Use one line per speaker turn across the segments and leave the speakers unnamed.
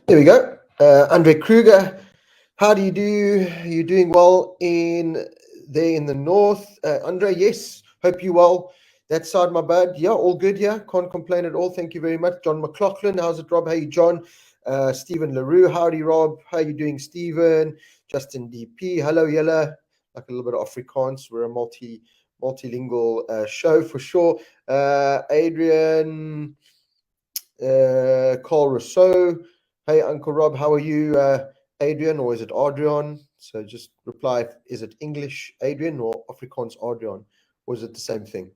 There we go. Andre Kruger, how do you do? You're doing well in the north. Andre, yes, hope you well. That side, my bad. Yeah, all good here. Can't complain at all. Thank you very much. John McLaughlin, how's it, Rob? Hey, John. Stephen LaRue, howdy, Rob. How you doing, Stephen? Justin DP, hello, Yella. Like a little bit of Afrikaans. We're a multilingual show for sure. Adrian, Carl Rousseau. Hey, Uncle Rob, how are you, Adrian, or is it Adrian? So just reply, is it English Adrian or Afrikaans Adrian, or is it the same thing?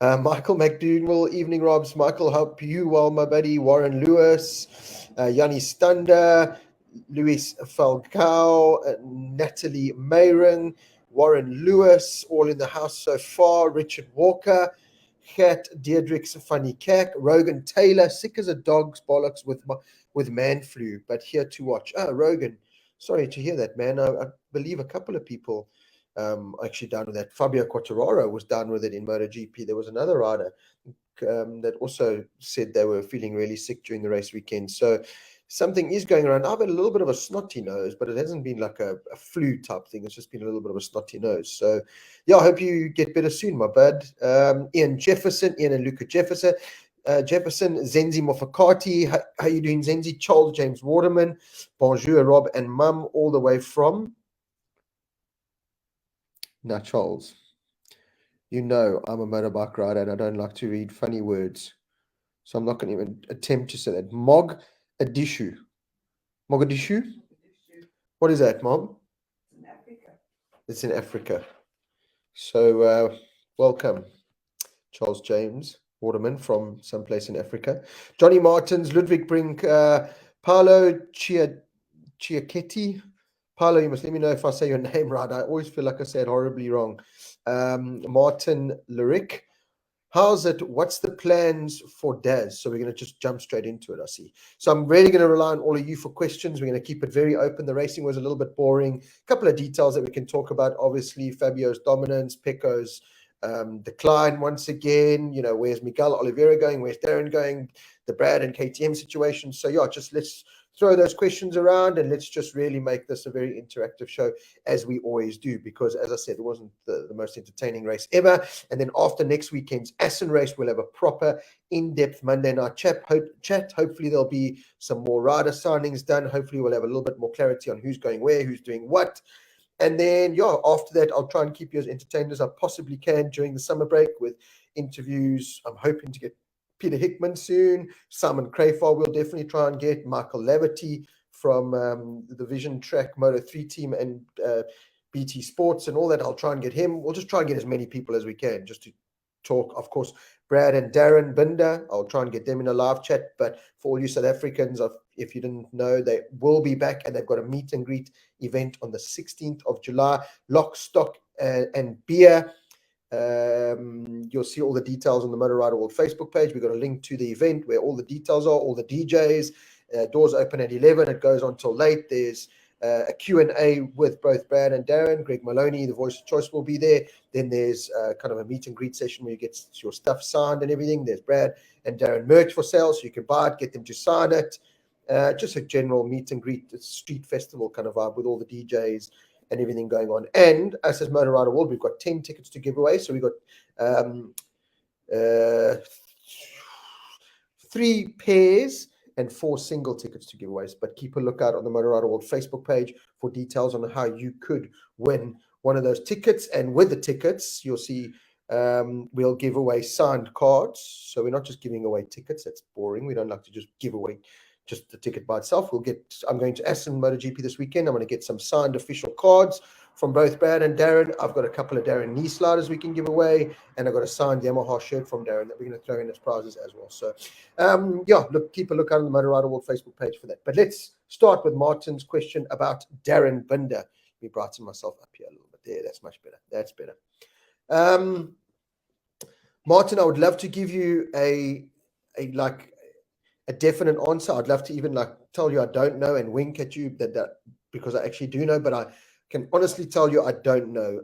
Michael McDougall, evening, Robs. Michael, hope you well, my buddy. Warren Lewis, Yanni Stander, Luis Falcao, Natalie Mayron, Warren Lewis, all in the house so far. Richard Walker, Kat Deirdricks Funny Cack, Rogan Taylor, sick as a dog's bollocks with man flu, but here to watch. Oh, Rogan, sorry to hear that, man. I believe a couple of people actually down with that. Fabio Quartararo was down with it in MotoGP. There was another rider that also said they were feeling really sick during the race weekend. So something is going around. I've had a little bit of a snotty nose, but it hasn't been like a flu type thing. It's just been a little bit of a snotty nose. So yeah, I hope you get better soon, my bud. Ian and Luca Jefferson. Jefferson, Zenzi Mofakati. How you doing, Zenzi? Charles James Waterman. Bonjour, Rob and Mum, all the way from... Now, Charles, you know I'm a motorbike rider and I don't like to read funny words. So I'm not going to even attempt to say that. Mogadishu. Mogadishu? What is that, Mom?
In Africa.
It's in Africa. So welcome, Charles James Waterman from someplace in Africa. Johnny Martins, Ludwig Brink, Paolo Chiacchetti. Paolo, you must let me know if I say your name right. I always feel like I said horribly wrong. Martin Lurick. How's it? What's the plans for Daz? So we're going to just jump straight into it, I see. So I'm really going to rely on all of you for questions. We're going to keep it very open. The racing was a little bit boring. A couple of details that we can talk about. Obviously, Fabio's dominance, Pecco's decline once again. You know, where's Miguel Oliveira going? Where's Darren going? The Brad and KTM situation. So yeah, just let's throw those questions around and let's just really make this a very interactive show, as we always do, because as I said, it wasn't the most entertaining race ever. And then after next weekend's Assen race, we'll have a proper in-depth Monday night chat. Hopefully there'll be some more rider signings done. Hopefully we'll have a little bit more clarity on who's going where, who's doing what. And then, yeah, after that, I'll try and keep you as entertained as I possibly can during the summer break with interviews. I'm hoping to get Peter Hickman soon. Simon Crayfar we'll definitely try and get. Michael Laverty from the Vision Track Moto3 team and BT Sports and all that. I'll try and get him. We'll just try and get as many people as we can just to talk. Of course, Brad and Darren Binder, I'll try and get them in a live chat. But for all you South Africans, if you didn't know, they will be back and they've got a meet and greet event on the 16th of July. Lock, stock, and beer. You'll see all the details on the Motor Rider World Facebook page. We've got a link to the event where all the details are, all the DJs. Doors open at 11. It goes on till late. There's a Q&A with both Brad and Darren. Greg Maloney, the voice of choice, will be there. Then there's kind of a meet and greet session where you get your stuff signed and everything. There's Brad and Darren merch for sale, so you can buy it, get them to sign it. Just a general meet and greet, street festival kind of vibe with all the DJs and everything going on. And us as Motor Rider World, we've got 10 tickets to give away. So we've got 3 pairs and 4 single tickets to give away. But keep a lookout on the Motor Rider World Facebook page for details on how you could win one of those tickets. And with the tickets, you'll see we'll give away signed cards. So we're not just giving away tickets. That's boring. We don't like to just give away just the ticket by itself. I'm going to Assen MotoGP this weekend. I'm going to get some signed official cards from both Brad and Darren. I've got a couple of Darren knee sliders we can give away, and I've got a signed Yamaha shirt from Darren that we're going to throw in as prizes as well. So, yeah, keep a look out on the Motor Rider World Facebook page for that. But let's start with Martin's question about Darren Binder. Let me brighten myself up here a little bit. There, that's much better. That's better. Martin, I would love to give you a definite answer. I'd love to even tell you I don't know and wink at you that because I actually do know, but I can honestly tell you I don't know.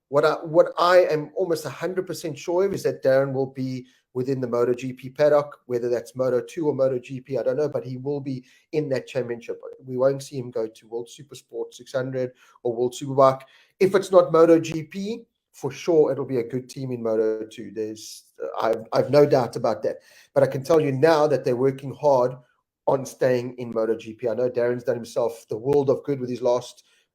What I am almost 100% sure of is that Darren will be within the MotoGP paddock, whether that's Moto2 or MotoGP, I don't know, but he will be in that championship. We won't see him go to World Supersport 600 or World Superbike. If it's not MotoGP, for sure it'll be a good team in Moto2. I've no doubt about that. But I can tell you now that they're working hard on staying in MotoGP. I know Darren's done himself the world of good with his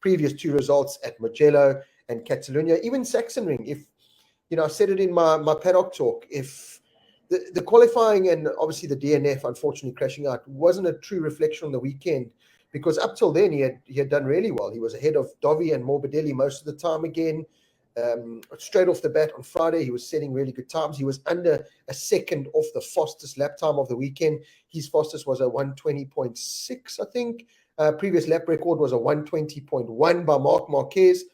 previous 2 results at Mugello and Catalunya, even Sachsenring. If I said it in my paddock talk, if the qualifying and obviously the DNF, unfortunately crashing out, wasn't a true reflection on the weekend, because up till then he had done really well. He was ahead of Dovi and Morbidelli most of the time again. Straight off the bat on Friday, he was setting really good times. He was under a second off the fastest lap time of the weekend. His fastest was a 120.6, I think. Previous lap record was a 120.1 by Marc Marquez.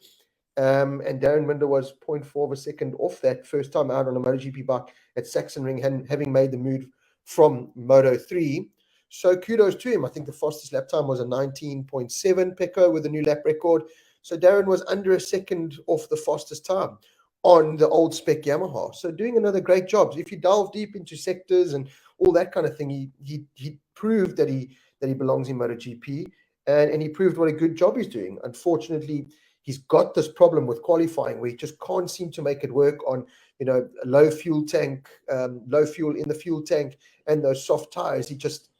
And Darren Binder was 0.4 of a second off that first time out on a MotoGP bike at Sachsenring, having made the move from Moto3. So kudos to him. I think the fastest lap time was a 19.7 Pecco with a new lap record. So Darren was under a second off the fastest time on the old spec Yamaha. So doing another great job. If you delve deep into sectors and all that kind of thing, he proved that he belongs in MotoGP, and he proved what a good job he's doing. Unfortunately, he's got this problem with qualifying where he just can't seem to make it work on, low fuel tank, low fuel in the fuel tank, and those soft tires. He just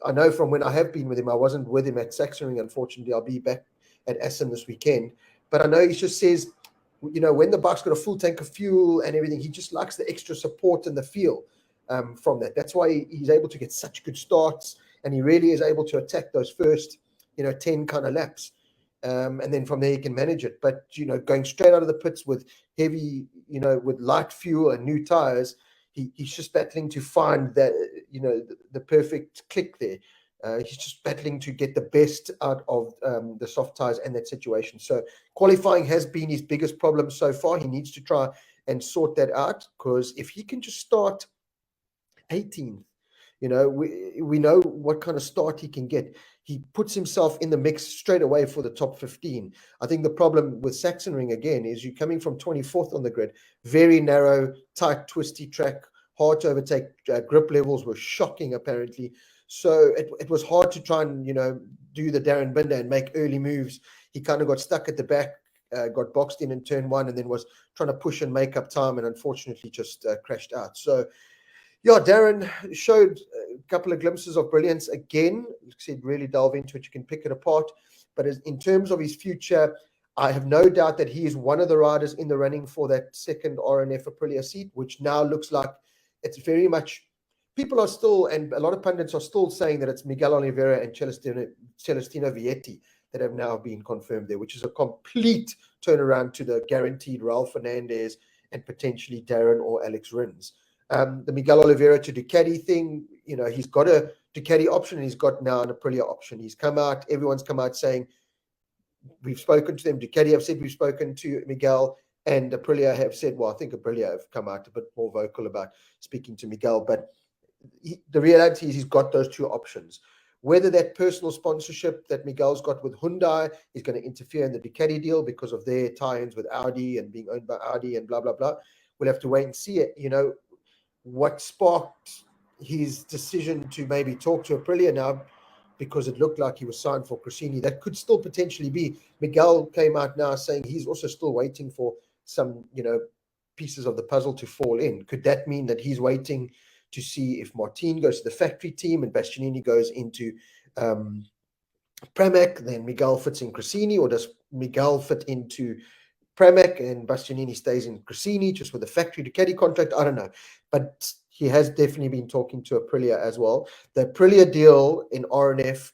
I know from when I have been with him, I wasn't with him at Sachsenring, unfortunately. I'll be back at Essen this weekend. But I know he just says, when the bike's got a full tank of fuel and everything, he just likes the extra support and the feel from that. That's why he's able to get such good starts, and he really is able to attack those first, 10 kind of laps. And then from there you can manage it. But, going straight out of the pits with heavy, with light fuel and new tires, he's just battling to find that, the perfect click there. He's just battling to get the best out of the soft tires and that situation. So qualifying has been his biggest problem so far. He needs to try and sort that out, because if he can just start 18th, we know what kind of start he can get. He puts himself in the mix straight away for the top 15. I think the problem with Sachsenring, again, is you're coming from 24th on the grid, very narrow, tight, twisty track, hard to overtake. Grip levels were shocking, apparently. So it was hard to try and, do the Darren Binder and make early moves. He kind of got stuck at the back, got boxed in turn 1, and then was trying to push and make up time, and unfortunately just crashed out. So, yeah, Darren showed a couple of glimpses of brilliance again. Like I said, really delve into it. You can pick it apart. But in terms of his future, I have no doubt that he is one of the riders in the running for that second RNF Aprilia seat, which now looks like it's very much, people are still, and a lot of pundits are still saying that it's Miguel Oliveira and Celestino Vietti that have now been confirmed there, which is a complete turnaround to the guaranteed Raul Fernandez and potentially Darren or Alex Rins. The Miguel Oliveira to Ducati thing, he's got a Ducati option, and he's got now an Aprilia option. Everyone's come out saying, we've spoken to them. Ducati have said we've spoken to Miguel, and Aprilia have said, well, I think Aprilia have come out a bit more vocal about speaking to Miguel, but the reality is he's got those 2 options. Whether that personal sponsorship that Miguel's got with Hyundai is going to interfere in the Ducati deal because of their tie-ins with Audi and being owned by Audi and blah, blah, blah, we'll have to wait and see it. What sparked his decision to maybe talk to Aprilia now, because it looked like he was signed for Cressini. That could still potentially be. Miguel came out now saying he's also still waiting for some, pieces of the puzzle to fall in. Could that mean that he's waiting to see if Martin goes to the factory team and Bastianini goes into Pramac, then Miguel fits in Cressini, or does Miguel fit into Pramac and Bastianini stays in Cressini just with the factory Ducati contract? I don't know. But he has definitely been talking to Aprilia as well. The Aprilia deal in RNF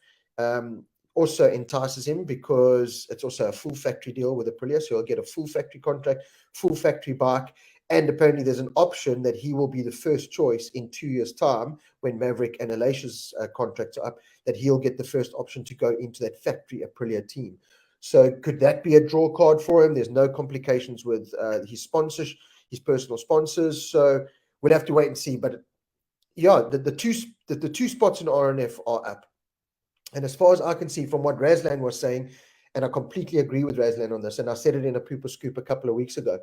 also entices him because it's also a full factory deal with Aprilia. So he'll get a full factory contract, full factory bike. And apparently there's an option that he will be the first choice in 2 years' time when Maverick and Alicia's contracts are up, that he'll get the first option to go into that factory Aprilia team. So could that be a draw card for him? There's no complications with his sponsors, his personal sponsors. So we'll have to wait and see. But yeah, the two spots in RNF are up. And as far as I can see from what Razlan was saying, And I completely agree with Razlan on this. And I said it in a Pooper Scoop a couple of weeks ago.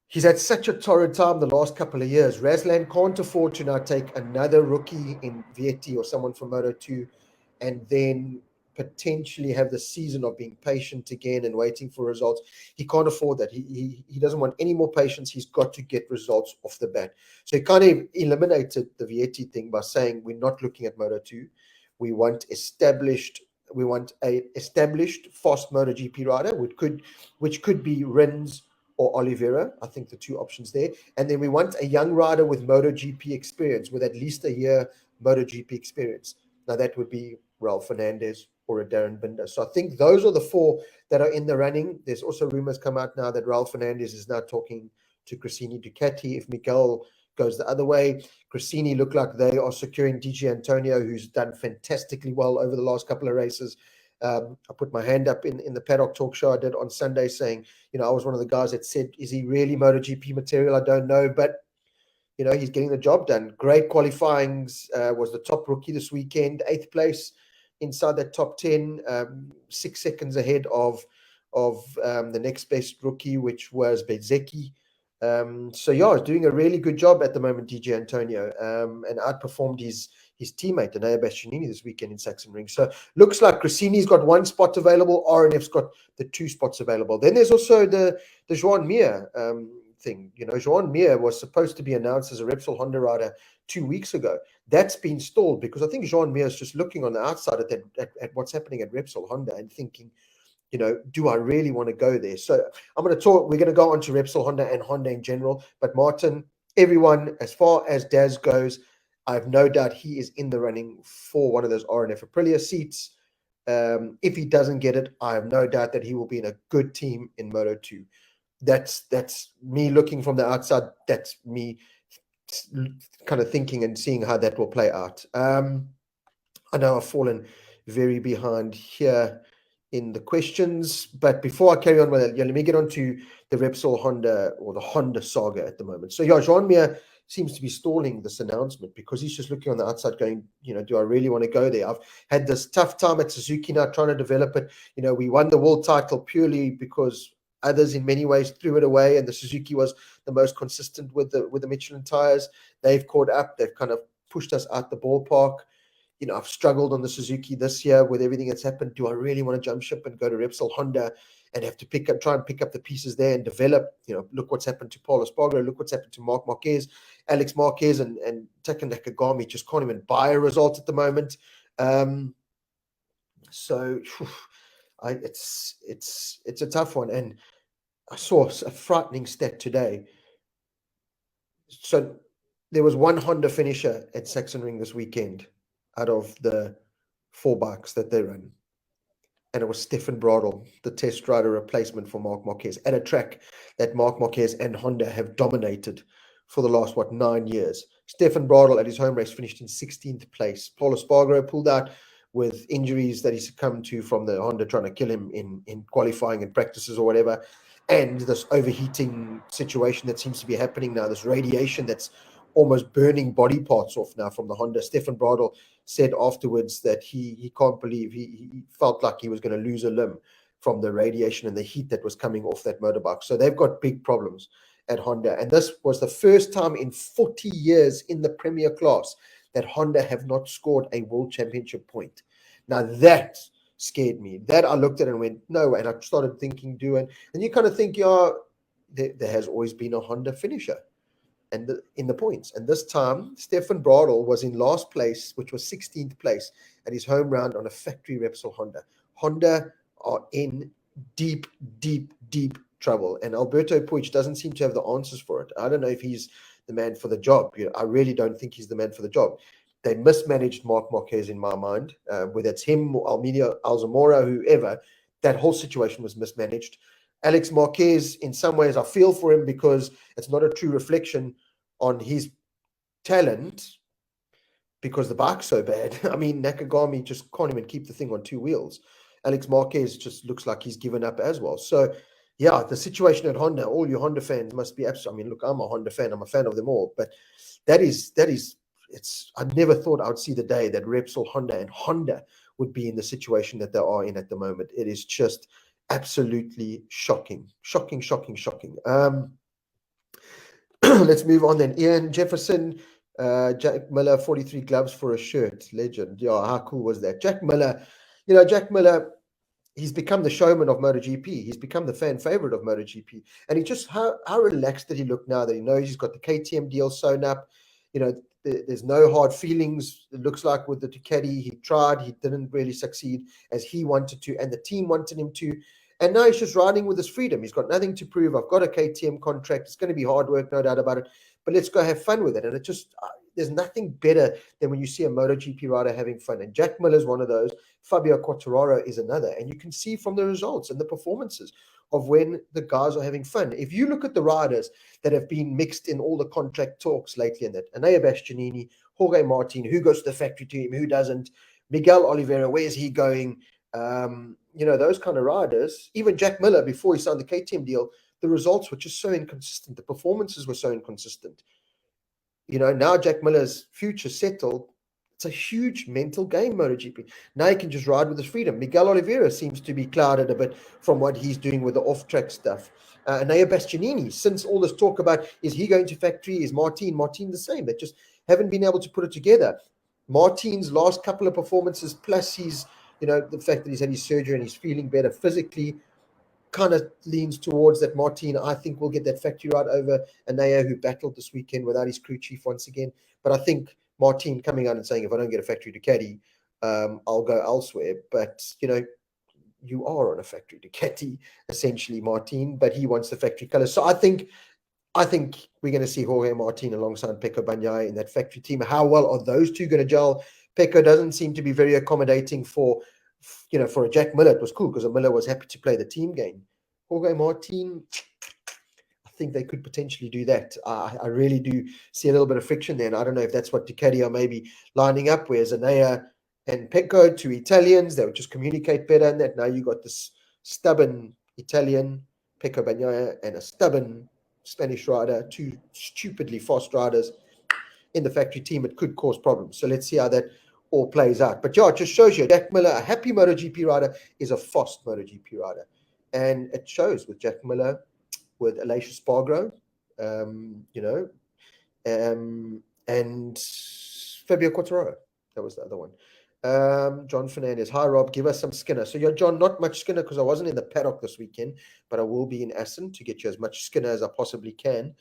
He's had such a torrid time the last couple of years. Razlan can't afford to now take another rookie in Vietti or someone from Moto2 and then potentially have the season of being patient again and waiting for results. He can't afford that. He doesn't want any more patience. He's got to get results off the bat. So he kind of eliminated the Vietti thing by saying we're not looking at Moto2. We want a established fast MotoGP rider, which could be Rins or Oliveira. I think the two options there. And then we want a young rider with MotoGP experience, with at least a year MotoGP experience. Now that would be Ralph Fernandez or a Darren Binder. So I think those are the four that are in the running. There's also rumors come out now that Ralph Fernandez is now talking to Cressini Ducati if Miguel goes the other way. Cressini look like they are securing DJ Antonio, who's done fantastically well over the last couple of races. I put my hand up in the paddock talk show I did on Sunday saying, I was one of the guys that said, is he really MotoGP material? I don't know, but he's getting the job done. Great qualifyings, was the top rookie this weekend, 8th place inside that top 10, 6 seconds ahead of the next best rookie, which was Bezzecchi. He's doing a really good job at the moment, DJ Antonio, and outperformed his teammate, Anaya Bastianini, this weekend in Sachsenring. So looks like Cressini's got 1 spot available, RNF's got the 2 spots available. Then there's also the Joan Mir thing. Joan Mir was supposed to be announced as a Repsol Honda rider 2 weeks ago. That's been stalled because I think Joan Mir is just looking on the outside at what's happening at Repsol Honda and thinking, do I really want to go there? So we're going to go on to Repsol Honda and Honda in general. But Martin, everyone, as far as Daz goes, I have no doubt he is in the running for one of those RNF Aprilia seats. If he doesn't get it, I have no doubt that he will be in a good team in Moto2. That's me looking from the outside. That's me kind of thinking and seeing how that will play out. I know I've fallen very behind here in the questions, but before I carry on with that, let me get on to the Repsol Honda or the Honda saga at the moment. So Jean Mir seems to be stalling this announcement because he's just looking on the outside going, do I really want to go there? I've had this tough time at Suzuki now trying to develop it. We won the world title purely because others in many ways threw it away, and the Suzuki was the most consistent with the Michelin tires. They've caught up. They've kind of pushed us out the ballpark. I've struggled on the Suzuki this year with everything that's happened. Do I really want to jump ship and go to Repsol Honda and have to try and pick up the pieces there and develop? Look what's happened to Paulo Espargaro. Look what's happened to Marc Marquez, Alex Marquez, and Taka Nakagami just can't even buy a result at the moment. It's a tough one. And I saw a frightening stat today. So there was 1 Honda finisher at Sachsenring this weekend out of the 4 bikes that they run. And it was Stefan Bradl, the test rider replacement for Marc Marquez, at a track that Marc Marquez and Honda have dominated for the last, 9 years. Stefan Bradl at his home race finished in 16th place. Paulo Espargaro pulled out with injuries that he succumbed to from the Honda trying to kill him in qualifying and practices or whatever. And this overheating situation that seems to be happening now, this radiation that's almost burning body parts off now from the Honda. Stefan Bradl said afterwards that he can't believe he felt like he was going to lose a limb from the radiation and the heat that was coming off that motorbike. So they've got big problems at Honda. And this was the first time in 40 years in the Premier class that Honda have not scored a World Championship point. Now that scared me. That I looked at and went, no. And I started thinking, and you kind of think, there has always been a Honda finisher and in the points. And this time, Stefan Bradl was in last place, which was 16th place at his home round on a factory Repsol Honda. Honda are in deep, deep, deep trouble. And Alberto Puig doesn't seem to have the answers for it. I don't know if he's the man for the job. I really don't think he's the man for the job. They mismanaged Marc Marquez in my mind, whether it's him or Almeida Alzamora, whoever. That whole situation was mismanaged. Alex Marquez, in some ways, I feel for him because it's not a true reflection on his talent because the bike's so bad. I mean, Nakagami just can't even keep the thing on 2 wheels. Alex Marquez just looks like he's given up as well. So, yeah, the situation at Honda, all you Honda fans must be absolutely. I mean, look, I'm a Honda fan. I'm a fan of them all. But I never thought I would see the day that Repsol Honda and Honda would be in the situation that they are in at the moment. It is just absolutely shocking. Let's move on then. Ian Jefferson, Jack Miller, 43 gloves for a shirt. Legend. Yeah, how cool was that? Jack Miller, Jack Miller, he's become the showman of MotoGP. He's become the fan favorite of MotoGP. And he just, how relaxed did he look now that he knows he's got the KTM deal sewn up? There's no hard feelings. It looks like with the Ducati, he tried, he didn't really succeed as he wanted to, and the team wanted him to. And now he's just riding with his freedom. He's got nothing to prove. I've got a KTM contract. It's going to be hard work, no doubt about it. But let's go have fun with it. And it just, there's nothing better than when you see a MotoGP rider having fun. And Jack Miller's one of those. Fabio Quartararo is another. And you can see from the results and the performances of when the guys are having fun. If you look at the riders that have been mixed in all the contract talks lately, in that Enea Bastianini, Jorge Martin, who goes to the factory team, who doesn't, Miguel Oliveira, where's he going? Those kind of riders, even Jack Miller, before he signed the KTM deal, the results were just so inconsistent. The performances were so inconsistent. Now Jack Miller's future settled. It's a huge mental game, MotoGP. Now he can just ride with his freedom. Miguel Oliveira seems to be clouded a bit from what he's doing with the off-track stuff. Enea Bastianini, since all this talk about, is he going to factory? Is Martin the same? They just haven't been able to put it together. Martin's last couple of performances, plus he's, the fact that he's had his surgery and he's feeling better physically, kind of leans towards that Martin, I think, will get that factory ride over Enea, who battled this weekend without his crew chief once again. But I think Martin coming out and saying, if I don't get a factory Ducati, I'll go elsewhere. But, you are on a factory Ducati, essentially, Martin, but he wants the factory color. So I think we're going to see Jorge Martin alongside Pecco Bagnaia in that factory team. How well are those two going to gel? Pecco doesn't seem to be very accommodating for a Jack Miller. It was cool because Miller was happy to play the team game. Jorge Martin, I think they could potentially do that. I really do see a little bit of friction there, and I don't know if that's what Ducati are maybe lining up, whereas Enea and Pecco, two Italians, they would just communicate better in that. Now you got this stubborn Italian, Pecco Bagnaia, and a stubborn Spanish rider, two stupidly fast riders in the factory team. It could cause problems. So let's see how that all plays out. But yeah, it just shows you Jack Miller, a happy MotoGP rider, is a fast MotoGP rider. And it shows with Jack Miller, with Aleix Espargaro, and Fabio Quartararo. That was the other one. John Fernandez, hi Rob, give us some Skinner. So yeah, John, not much Skinner because I wasn't in the paddock this weekend, but I will be in Assen to get you as much Skinner as I possibly can.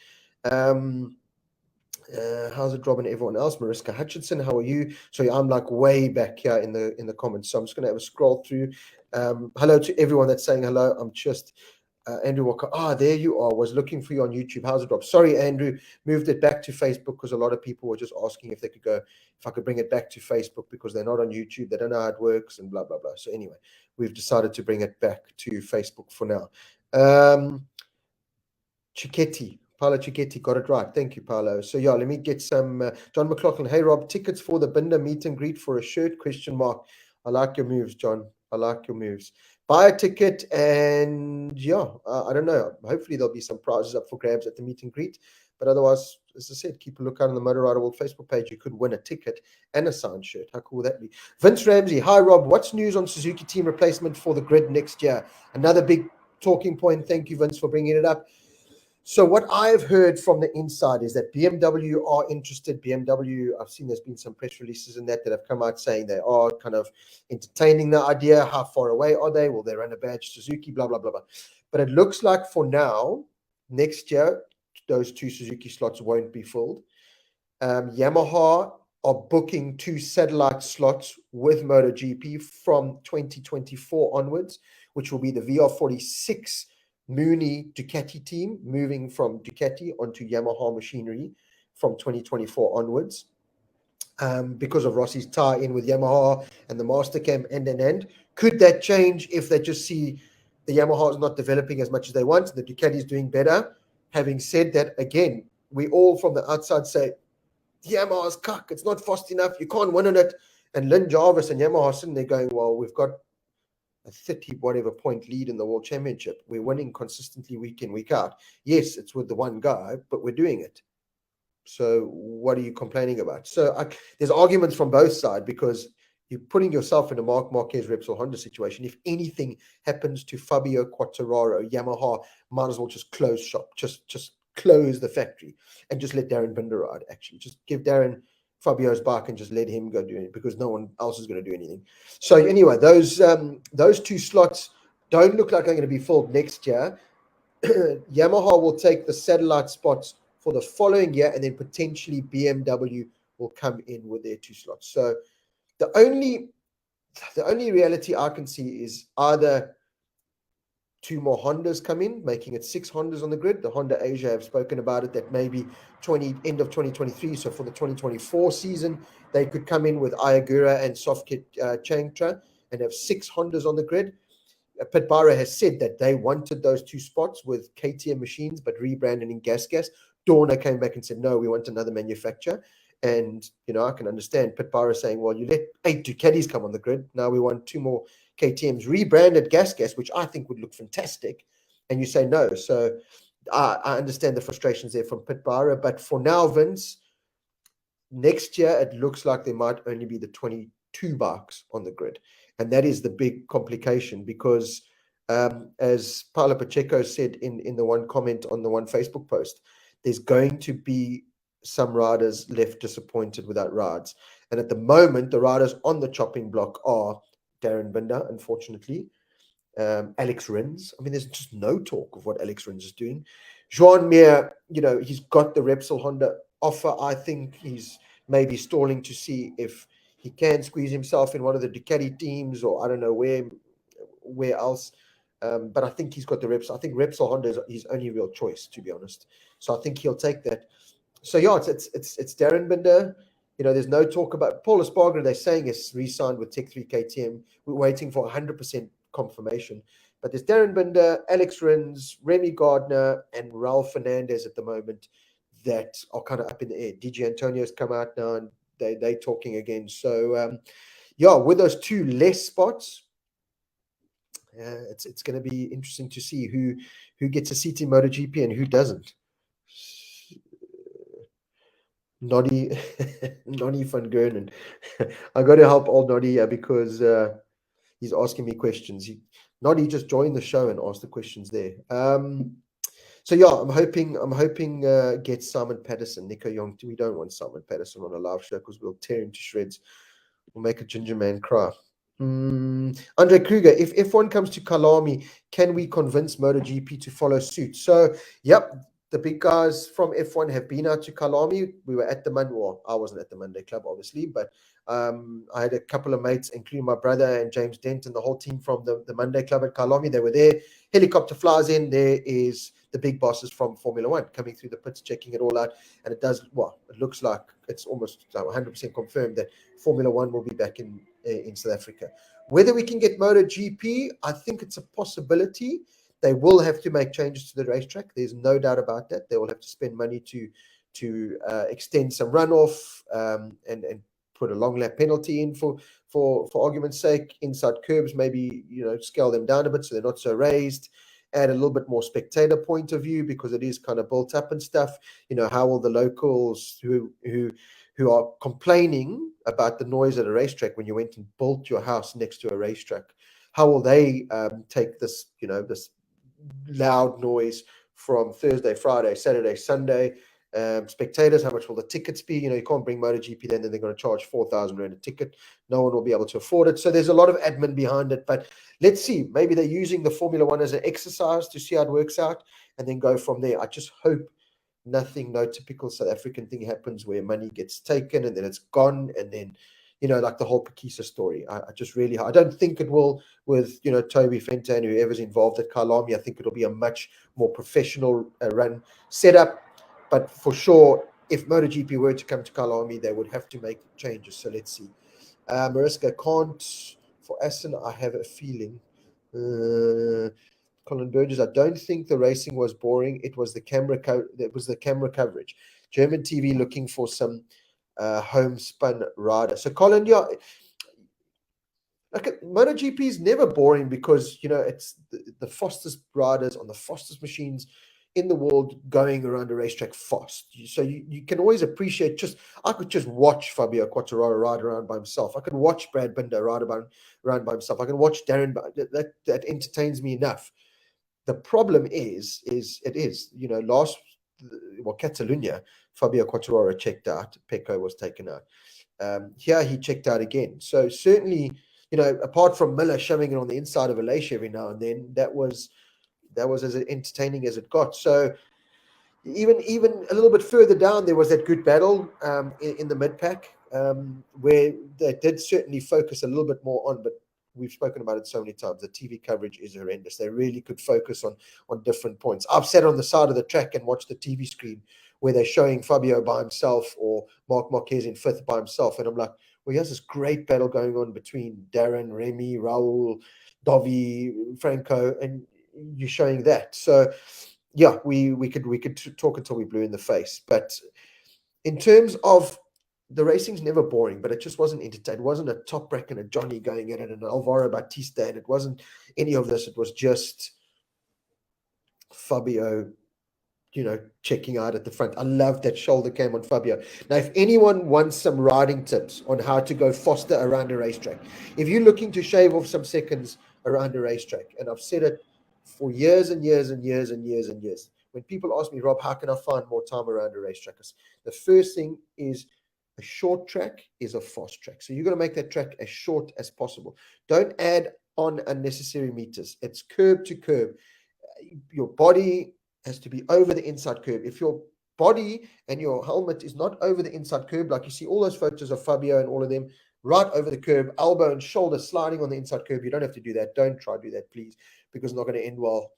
How's it, Rob, and everyone else? Mariska Hutchinson, how are you? So I'm like way back here in the comments, so I'm just going to have a scroll through. Hello to everyone that's saying hello. I'm just Andrew Walker. There you are. Was looking for you on YouTube. How's it, Rob? Sorry, Andrew, moved it back to Facebook because a lot of people were just asking if I could bring it back to Facebook because they're not on YouTube. They don't know how it works and blah blah blah. So anyway, we've decided to bring it back to Facebook for now. Cicchetti. Paolo Cicchetti got it right. Thank you, Paolo. So yeah, let me get some John McLaughlin. Hey Rob, tickets for the Binder meet and greet for a shirt? ? I like your moves, John. I like your moves. Buy a ticket and yeah, I don't know. Hopefully there'll be some prizes up for grabs at the meet and greet. But otherwise, as I said, keep a lookout on the Motor Rider World Facebook page. You could win a ticket and a signed shirt. How cool would that be? Vince Ramsey. Hi Rob, what's news on Suzuki team replacement for the grid next year? Another big talking point. Thank you, Vince, for bringing it up. So what I've heard from the inside is that BMW are interested. BMW, I've seen there's been some press releases in that have come out saying they are kind of entertaining the idea. How far away are they? Will they run a badge Suzuki? Blah, blah, blah, blah. But it looks like for now, next year, those two Suzuki slots won't be filled. Yamaha are booking 2 satellite slots with MotoGP from 2024 onwards, which will be the VR46 Mooney Ducati team moving from Ducati onto Yamaha machinery from 2024 onwards, because of Rossi's tie-in with Yamaha and the Mastercam and. Could that change if they just see the Yamaha is not developing as much as they want, the Ducati is doing better? Having said that, again, we all from the outside say, Yamaha's cuck, it's not fast enough, you can't win on it. And Lynn Jarvis and Yamaha are sitting there going, well, we've got a 30 whatever point lead in the World Championship. We're winning consistently week in, week out. Yes, it's with the one guy, but we're doing it. So what are you complaining about? So there's arguments from both sides because you're putting yourself in a Marc Marquez Repsol Honda situation. If anything happens to Fabio Quartararo, Yamaha might as well just close shop, just close the factory and just let Darren Binder ride. Actually, just give Darren Fabio's bike and just let him go do it, because no one else is going to do anything. So anyway, those two slots don't look like they're going to be filled next year. Yamaha will take the satellite spots for the following year, and then potentially BMW will come in with their 2 slots. So the only reality I can see is either 2 more Hondas come in, making it 6 Hondas on the grid. The Honda Asia have spoken about it, that maybe end of 2023, so for the 2024 season, they could come in with Ayagura and Sofkit Changtra and have 6 Hondas on the grid. Pitbara has said that they wanted those 2 spots with KTM machines, but rebranded in Gas. Dorna came back and said, no, we want another manufacturer. And, I can understand Pitbara saying, well, you let 8 Ducatis come on the grid. Now we want 2 more KTMs rebranded Gas, which I think would look fantastic. And you say no. So I understand the frustrations there from Pitbara. But for now, Vince, next year, it looks like there might only be the 22 bikes on the grid. And that is the big complication, because as Paolo Pacheco said in the one comment on the one Facebook post, there's going to be some riders left disappointed without rides. And at the moment, the riders on the chopping block are Darren Binder, unfortunately, Alex Rins. I mean, there's just no talk of what Alex Rins is doing. Joan Mir, he's got the Repsol Honda offer. I think he's maybe stalling to see if he can squeeze himself in one of the Ducati teams, or I don't know where else. But I think he's got the Repsol. I think Repsol Honda is his only real choice, to be honest. So I think he'll take that. So yeah, it's Darren Binder. There's no talk about Paul Espargaro. They're saying is re-signed with Tech 3 KTM. We're waiting for 100% confirmation. But there's Darren Binder, Alex Rins, Remy Gardner, and Raul Fernandez at the moment that are kind of up in the air. DJ Antonio's come out now, and they're talking again. So yeah, with those 2 less spots, it's going to be interesting to see who gets a seat in MotoGP and who doesn't. Noddy van Gernen. I got to help old Noddy because he's asking me questions. Noddy just joined the show and asked the questions there. So yeah, I'm hoping get Simon Patterson, Nico Young. We don't want Simon Patterson on a live show because we'll tear him to shreds. We'll make a ginger man cry. Andre Kruger, if F1 comes to Kalami, can we convince MotoGP to follow suit? So, yep, the big guys from F1 have been out to Kalami. We were at the Monday. Well, I wasn't at the Monday Club, obviously, but I had a couple of mates, including my brother and James Dent and the whole team from the Monday Club at Kalami. They were there. Helicopter flies in. There is the big bosses from Formula One coming through the pits, checking it all out. And it looks like it's almost 100% confirmed that Formula One will be back in South Africa. Whether we can get MotoGP, I think it's a possibility. They will have to make changes to the racetrack. There's no doubt about that. They will have to spend money to extend some runoff and put a long lap penalty in for argument's sake. Inside curbs, maybe scale them down a bit so they're not so raised. Add a little bit more spectator point of view because it is kind of built up and stuff. How will the locals who are complaining about the noise at a racetrack when you went and built your house next to a racetrack, how will they take this, this loud noise from Thursday, Friday, Saturday, Sunday? Spectators, how much will the tickets be? You can't bring MotoGP then they're going to charge 4,000 Rand a ticket. No one will be able to afford it. So there's a lot of admin behind it, but let's see. Maybe they're using the Formula One as an exercise to see how it works out and then go from there. I just hope no typical South African thing happens where money gets taken and then it's gone. And then, like the whole Pakisa story. I don't think it will with, Toby Fenta and whoever's involved at Kalami. I think it'll be a much more professional run setup. But for sure, if MotoGP were to come to Kalami, they would have to make changes. So let's see. Mariska can't for Assen. I have a feeling. Colin Burgess, I don't think the racing was boring. It was the camera coverage. German TV looking for some homespun rider. So Colin, yeah, like MotoGP is never boring because it's the fastest riders on the fastest machines. in the world going around a racetrack fast. So you can always appreciate I could just watch Fabio Quartararo ride around by himself. I could watch Brad Binder ride around by himself. I can watch Darren. That entertains me enough. The problem is Catalunya, Fabio Quartararo checked out. Pecco was taken out. Here he checked out again. So certainly, apart from Miller showing it on the inside of a leash every now and then, that was as entertaining as it got. So even a little bit further down, there was that good battle in the mid pack where they did certainly focus a little bit more on, but we've spoken about it so many times. The TV coverage is horrendous. They really could focus on different points. I've sat on the side of the track and watched the TV screen where they're showing Fabio by himself or Marc Marquez in fifth by himself, and I'm like, well, he has this great battle going on between Darren, Remy, Raul, Dovi, Franco, and you're showing that. So yeah, we could talk until we blew in the face. But in terms of the racing's never boring, but it just wasn't entertaining. It wasn't a Top Rack and a Johnny going at it and an Alvaro Batista, and it wasn't any of this. It was just Fabio, checking out at the front. I love that shoulder cam on Fabio. Now, if anyone wants some riding tips on how to go faster around a racetrack, if you're looking to shave off some seconds around a racetrack, and I've said it for years and years and years and years and years, when people ask me, Rob, how can I find more time around a racetrack? The first thing is a short track is a fast track. So you're going to make that track as short as possible. Don't add on unnecessary meters. It's curb to curb. Your body has to be over the inside curb. If your body and your helmet is not over the inside curb, like you see all those photos of Fabio and all of them, right over the curb, elbow and shoulder sliding on the inside curb, you don't have to do that. Don't try to do that, please, because it's not going to end well.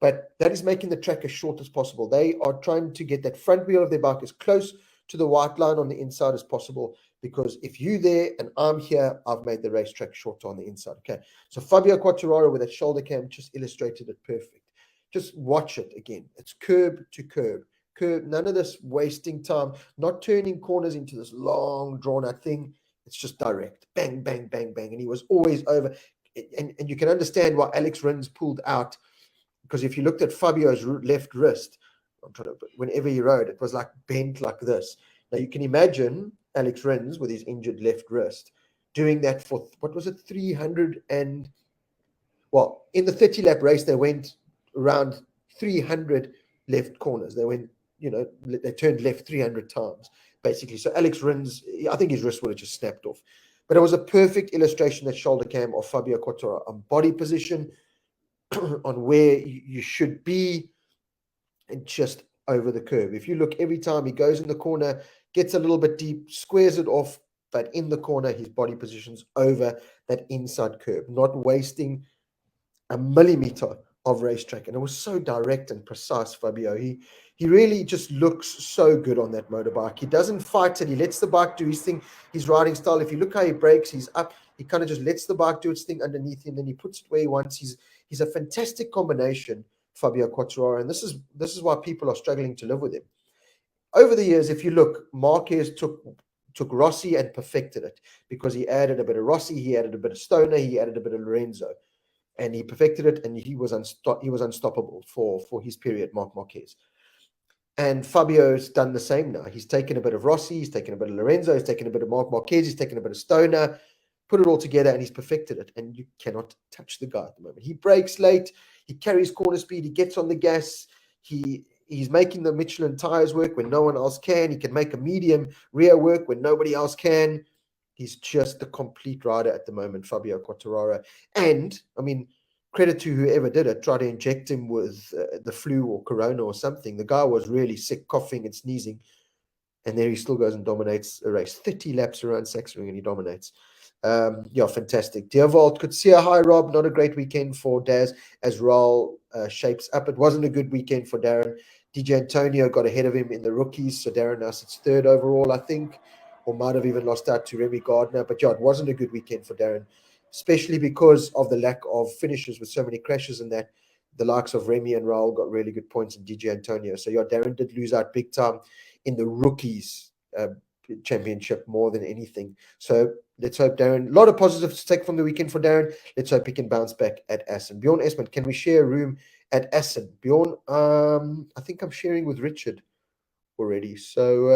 But that is making the track as short as possible. They are trying to get that front wheel of their bike as close to the white line on the inside as possible, because if you're there and I'm here, I've made the racetrack shorter on the inside. Okay, so Fabio Quartararo with that shoulder cam just illustrated it perfect. Just watch it again. It's curb to curb. None of this wasting time, not turning corners into this long drawn-out thing. It's just direct. Bang, bang, bang, bang. And he was always over. And you can understand why Alex Rins pulled out, because if you looked at Fabio's left wrist, whenever he rode, it was like bent like this. Now you can imagine Alex Rins with his injured left wrist doing that for, what was it, 300 and, well, in the 30-lap race, they went around 300 left corners. They went, they turned left 300 times, basically. So Alex Rins, I think his wrist would have just snapped off. But it was a perfect illustration, that shoulder cam of Fabio Quartararo on body position, on where you should be, and just over the curve. If you look, every time he goes in the corner, gets a little bit deep, squares it off, but in the corner, his body position's over that inside curve, not wasting a millimeter of racetrack. And it was so direct and precise, Fabio. He really just looks so good on that motorbike. He doesn't fight it. He lets the bike do his thing, his riding style. If you look how he brakes, he's up. He kind of just lets the bike do its thing underneath him, then he puts it where he wants. He's a fantastic combination, Fabio Quartararo, and this is why people are struggling to live with him. Over the years, if you look, Marquez took Rossi and perfected it, because he added a bit of Rossi, he added a bit of Stoner, he added a bit of Lorenzo, and he perfected it, and he was unstoppable for his period, Marc Marquez. And Fabio's done the same now. He's taken a bit of Rossi, he's taken a bit of Lorenzo, he's taken a bit of Marc Marquez, he's taken a bit of Stoner, put it all together, and he's perfected it. And you cannot touch the guy at the moment. He brakes late, he carries corner speed, he gets on the gas, he's making the Michelin tires work when no one else can. He can make a medium rear work when nobody else can. He's just the complete rider at the moment, Fabio Quartararo. And, I mean, credit to whoever did it, try to inject him with the flu or corona or something. The guy was really sick, coughing and sneezing, and there he still goes and dominates a race. 30 laps around Sachsenring, and he dominates. Yeah, fantastic. Deerwald could see a high, Rob. Not a great weekend for Daz as Raul shapes up. It wasn't a good weekend for Darren. DJ Antonio got ahead of him in the rookies, so Darren now sits third overall, I think, or might have even lost out to Remy Gardner. But yeah, it wasn't a good weekend for Darren, especially because of the lack of finishes with so many crashes, and that the likes of Remy and Raul got really good points, and DJ Antonio. So yeah, Darren did lose out big time in the rookies championship more than anything. So let's hope Darren, a lot of positives to take from the weekend for Darren. Let's hope he can bounce back at Assen. Bjorn Esmond, can we share a room at Essen. Bjorn, I think I'm sharing with Richard already. So,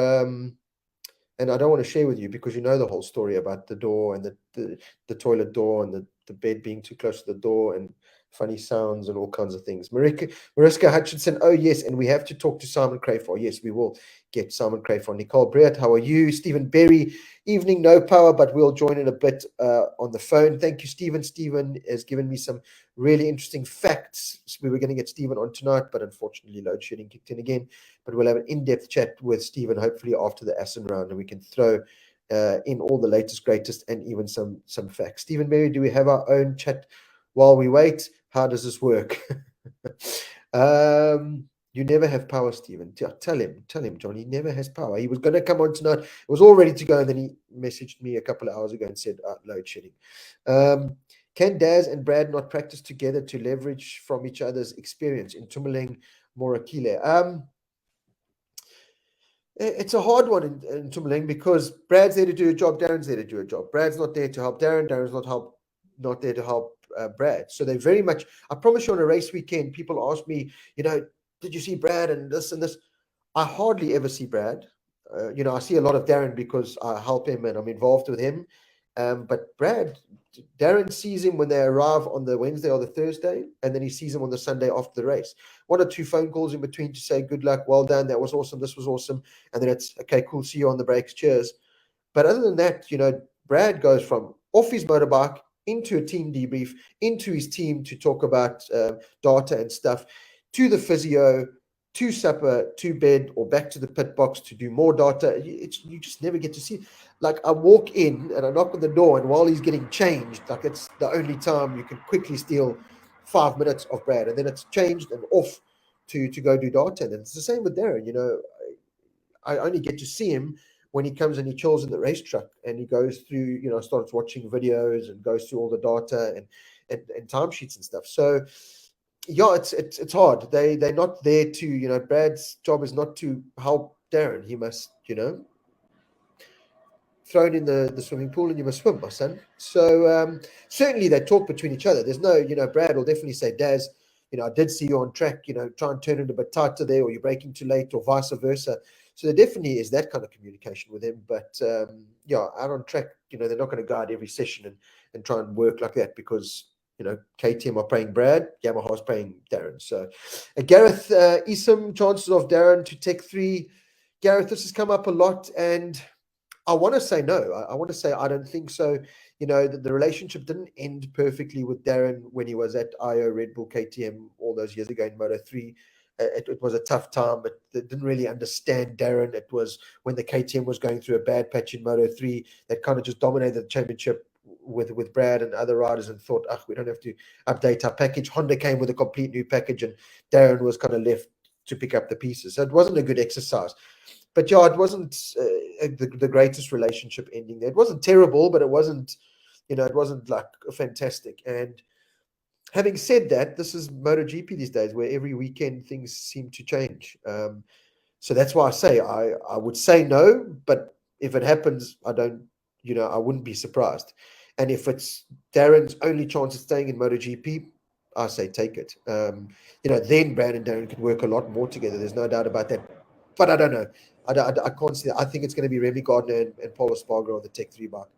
and I don't want to share with you because you know the whole story about the door and the toilet door and the bed being too close to the door and funny sounds and all kinds of things. Mariska Hutchinson, oh yes, and we have to talk to Simon Crayford. Yes, we will get Simon Crayford. Nicole Briat, how are you? Stephen Berry, evening, no power, but we'll join in a bit on the phone. Thank you, Stephen. Stephen has given me some really interesting facts. We were going to get Stephen on tonight, but unfortunately load shedding kicked in again. But we'll have an in-depth chat with Stephen, hopefully after the Assen round, and we can throw in all the latest, greatest, and even some facts. Stephen Berry, do we have our own chat while we wait? How does this work? You never have power, Stephen. Tell him, John, he never has power. He was going to come on tonight. It was all ready to go, and then he messaged me a couple of hours ago and said, load shedding. Can Daz and Brad not practice together to leverage from each other's experience in Tumeling, Morakile? It's a hard one in Tumeling because Brad's there to do a job, Darren's there to do a job. Brad's not there to help Darren, Darren's not there to help Brad. So they very much, I promise you, on a race weekend, people ask me, did you see Brad and this and this? I hardly ever see Brad. I see a lot of Darren because I help him and I'm involved with him. But Darren sees him when they arrive on the Wednesday or the Thursday, and then he sees him on the Sunday after the race. 1 or 2 phone calls in between to say, good luck, well done, that was awesome, this was awesome. And then it's, okay, cool, see you on the breaks, cheers. But other than that, Brad goes from off his motorbike into a team debrief, into his team to talk about data and stuff, to the physio, to supper, to bed, or back to the pit box to do more data. You just never get to see. Like, I walk in and I knock on the door, and while he's getting changed, like, it's the only time you can quickly steal 5 minutes of Brad, and then it's changed and off to go do data. And it's the same with Darren. I only get to see him when he comes and he chills in the race truck and he goes through, starts watching videos and goes through all the data and timesheets and stuff. So yeah, it's hard. They're not there to, Brad's job is not to help Darren. He must, thrown in the swimming pool and you must swim, my son. So certainly they talk between each other. There's no, Brad will definitely say, Daz, I did see you on track, try and turn it a bit tighter there, or you're braking too late, or vice versa. So there definitely is that kind of communication with him. But out on track, they're not going to guide every session and try and work like that because, KTM are paying Brad, Yamaha's paying Darren. So Gareth Isom, chances of Darren to Tech 3. Gareth, this has come up a lot, and I want to say no. I want to say I don't think so. The relationship didn't end perfectly with Darren when he was at IO Red Bull KTM all those years ago in Moto3. It was a tough time, but they didn't really understand Darren. It was when the KTM was going through a bad patch in Moto3 that kind of just dominated the championship with Brad and other riders and thought, we don't have to update our package. Honda came with a complete new package and Darren was kind of left to pick up the pieces. So it wasn't a good exercise. But yeah, it wasn't the greatest relationship ending there. It wasn't terrible, but it wasn't like fantastic. And having said that, this is MotoGP these days, where every weekend things seem to change. So that's why I say I would say no, but if it happens, I wouldn't be surprised. And if it's Darren's only chance of staying in MotoGP, I say take it. Then Brad and Darren can work a lot more together. There's no doubt about that. But I don't know. I can't see that. I think it's going to be Remy Gardner and Paulo Espargaro on the Tech 3 bike.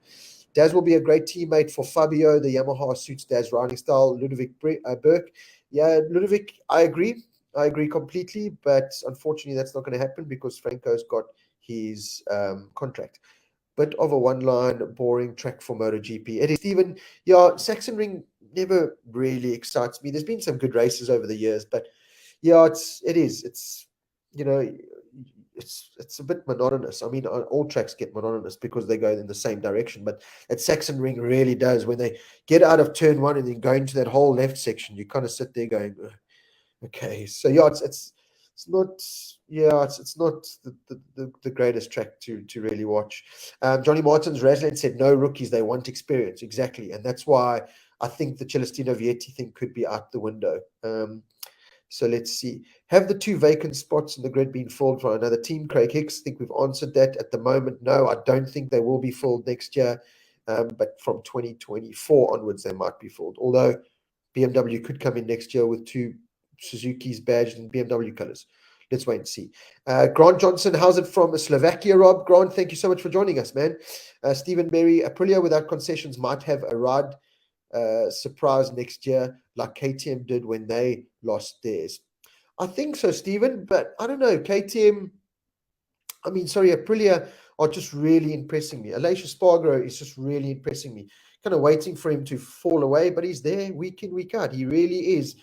Daz will be a great teammate for Fabio. The Yamaha suits Daz's riding style. Ludovic Burke. Yeah, Ludovic, I agree. I agree completely. But unfortunately, that's not going to happen because Franco's got his contract. Bit of a one-line, boring track for MotoGP. It is, Stephen. Yeah, Sachsenring never really excites me. There's been some good races over the years, but yeah, it is. It's it's a bit monotonous. I mean, all tracks get monotonous because they go in the same direction, but at Sachsenring really does. When they get out of turn 1 and then go into that whole left section, you kind of sit there going, okay. So yeah, it's not the greatest track to really watch. Johnny Martin's Razlan said no rookies, they want experience. Exactly, and that's why I think the Celestino Vietti thing could be out the window. So let's see. Have the 2 vacant spots in the grid been filled for another team? Craig Hicks, I think we've answered that at the moment. No, I don't think they will be filled next year. But from 2024 onwards, they might be filled. Although BMW could come in next year with two Suzuki's badged in BMW colors. Let's wait and see. Grant Johnson, how's it from Slovakia, Rob? Grant, thank you so much for joining us, man. Stephen Berry, Aprilia without concessions might have a ride surprise next year like KTM did when they lost theirs. I think so, Stephen, but I don't know. KTM, Aprilia are just really impressing me. Aleix Espargaro is just really impressing me. Kind of waiting for him to fall away, but he's there week in, week out. He really is.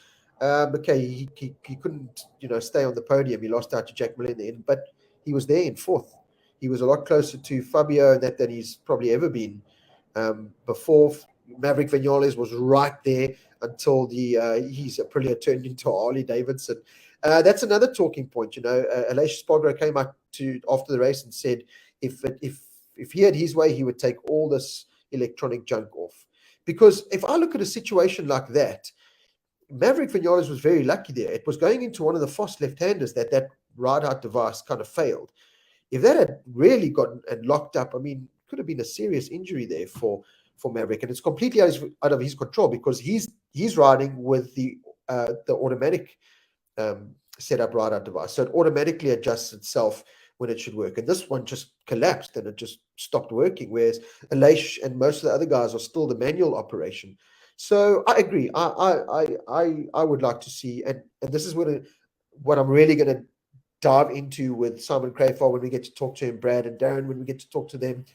Okay, he couldn't, stay on the podium. He lost out to Jack Miller in the end, but he was there in fourth. He was a lot closer to Fabio than he's probably ever been before. Maverick Vinales was right there until his Aprilia turned into Harley Davidson. That's another talking point. Aleix Espargaro came up after the race and said if he had his way, he would take all this electronic junk off. Because if I look at a situation like that, Maverick Vinales was very lucky there. It was going into one of the fast left-handers that ride-out device kind of failed. If that had really gotten and locked up, it could have been a serious injury there for Maverick, and it's completely out of his control because he's riding with the automatic setup ride-out device, so it automatically adjusts itself when it should work. And this one just collapsed and it just stopped working, whereas Aleix and most of the other guys are still the manual operation. So I agree. I would like to see, and this is what I'm really going to dive into with Simon Crafar when we get to talk to him, Brad and Darren, when we get to talk to them.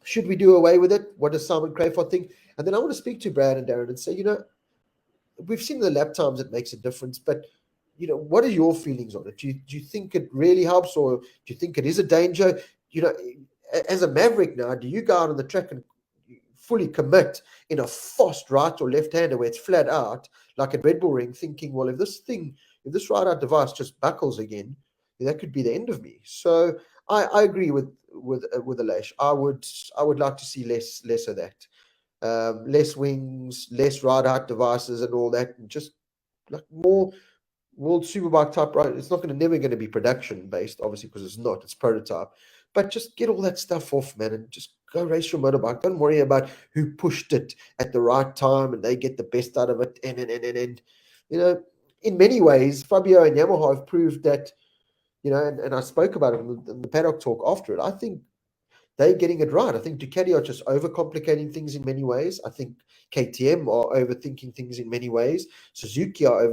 Should we do away with it? What does Simon Crafar think? And then I want to speak to Brad and Darren and say, we've seen the lap times, it makes a difference, but what are your feelings on it? Do you think it really helps, or do you think it is a danger? As a Maverick now, do you go out on the track and fully commit in a fast right or left-hander where it's flat out, like at Red Bull Ring, thinking, well, if this ride-out device just buckles again, that could be the end of me. So I agree with Aleix. I would like to see less of that. Less wings, less ride-out devices and all that, and just like more World Superbike type ride. It's never going to be production based, obviously, because it's not. It's prototype. But just get all that stuff off, man, and just go race your motorbike. Don't worry about who pushed it at the right time and they get the best out of it. And in many ways, Fabio and Yamaha have proved that, and I spoke about it in the paddock talk after it. I think they're getting it right. I think Ducati are just overcomplicating things in many ways. I think KTM are overthinking things in many ways. Suzuki are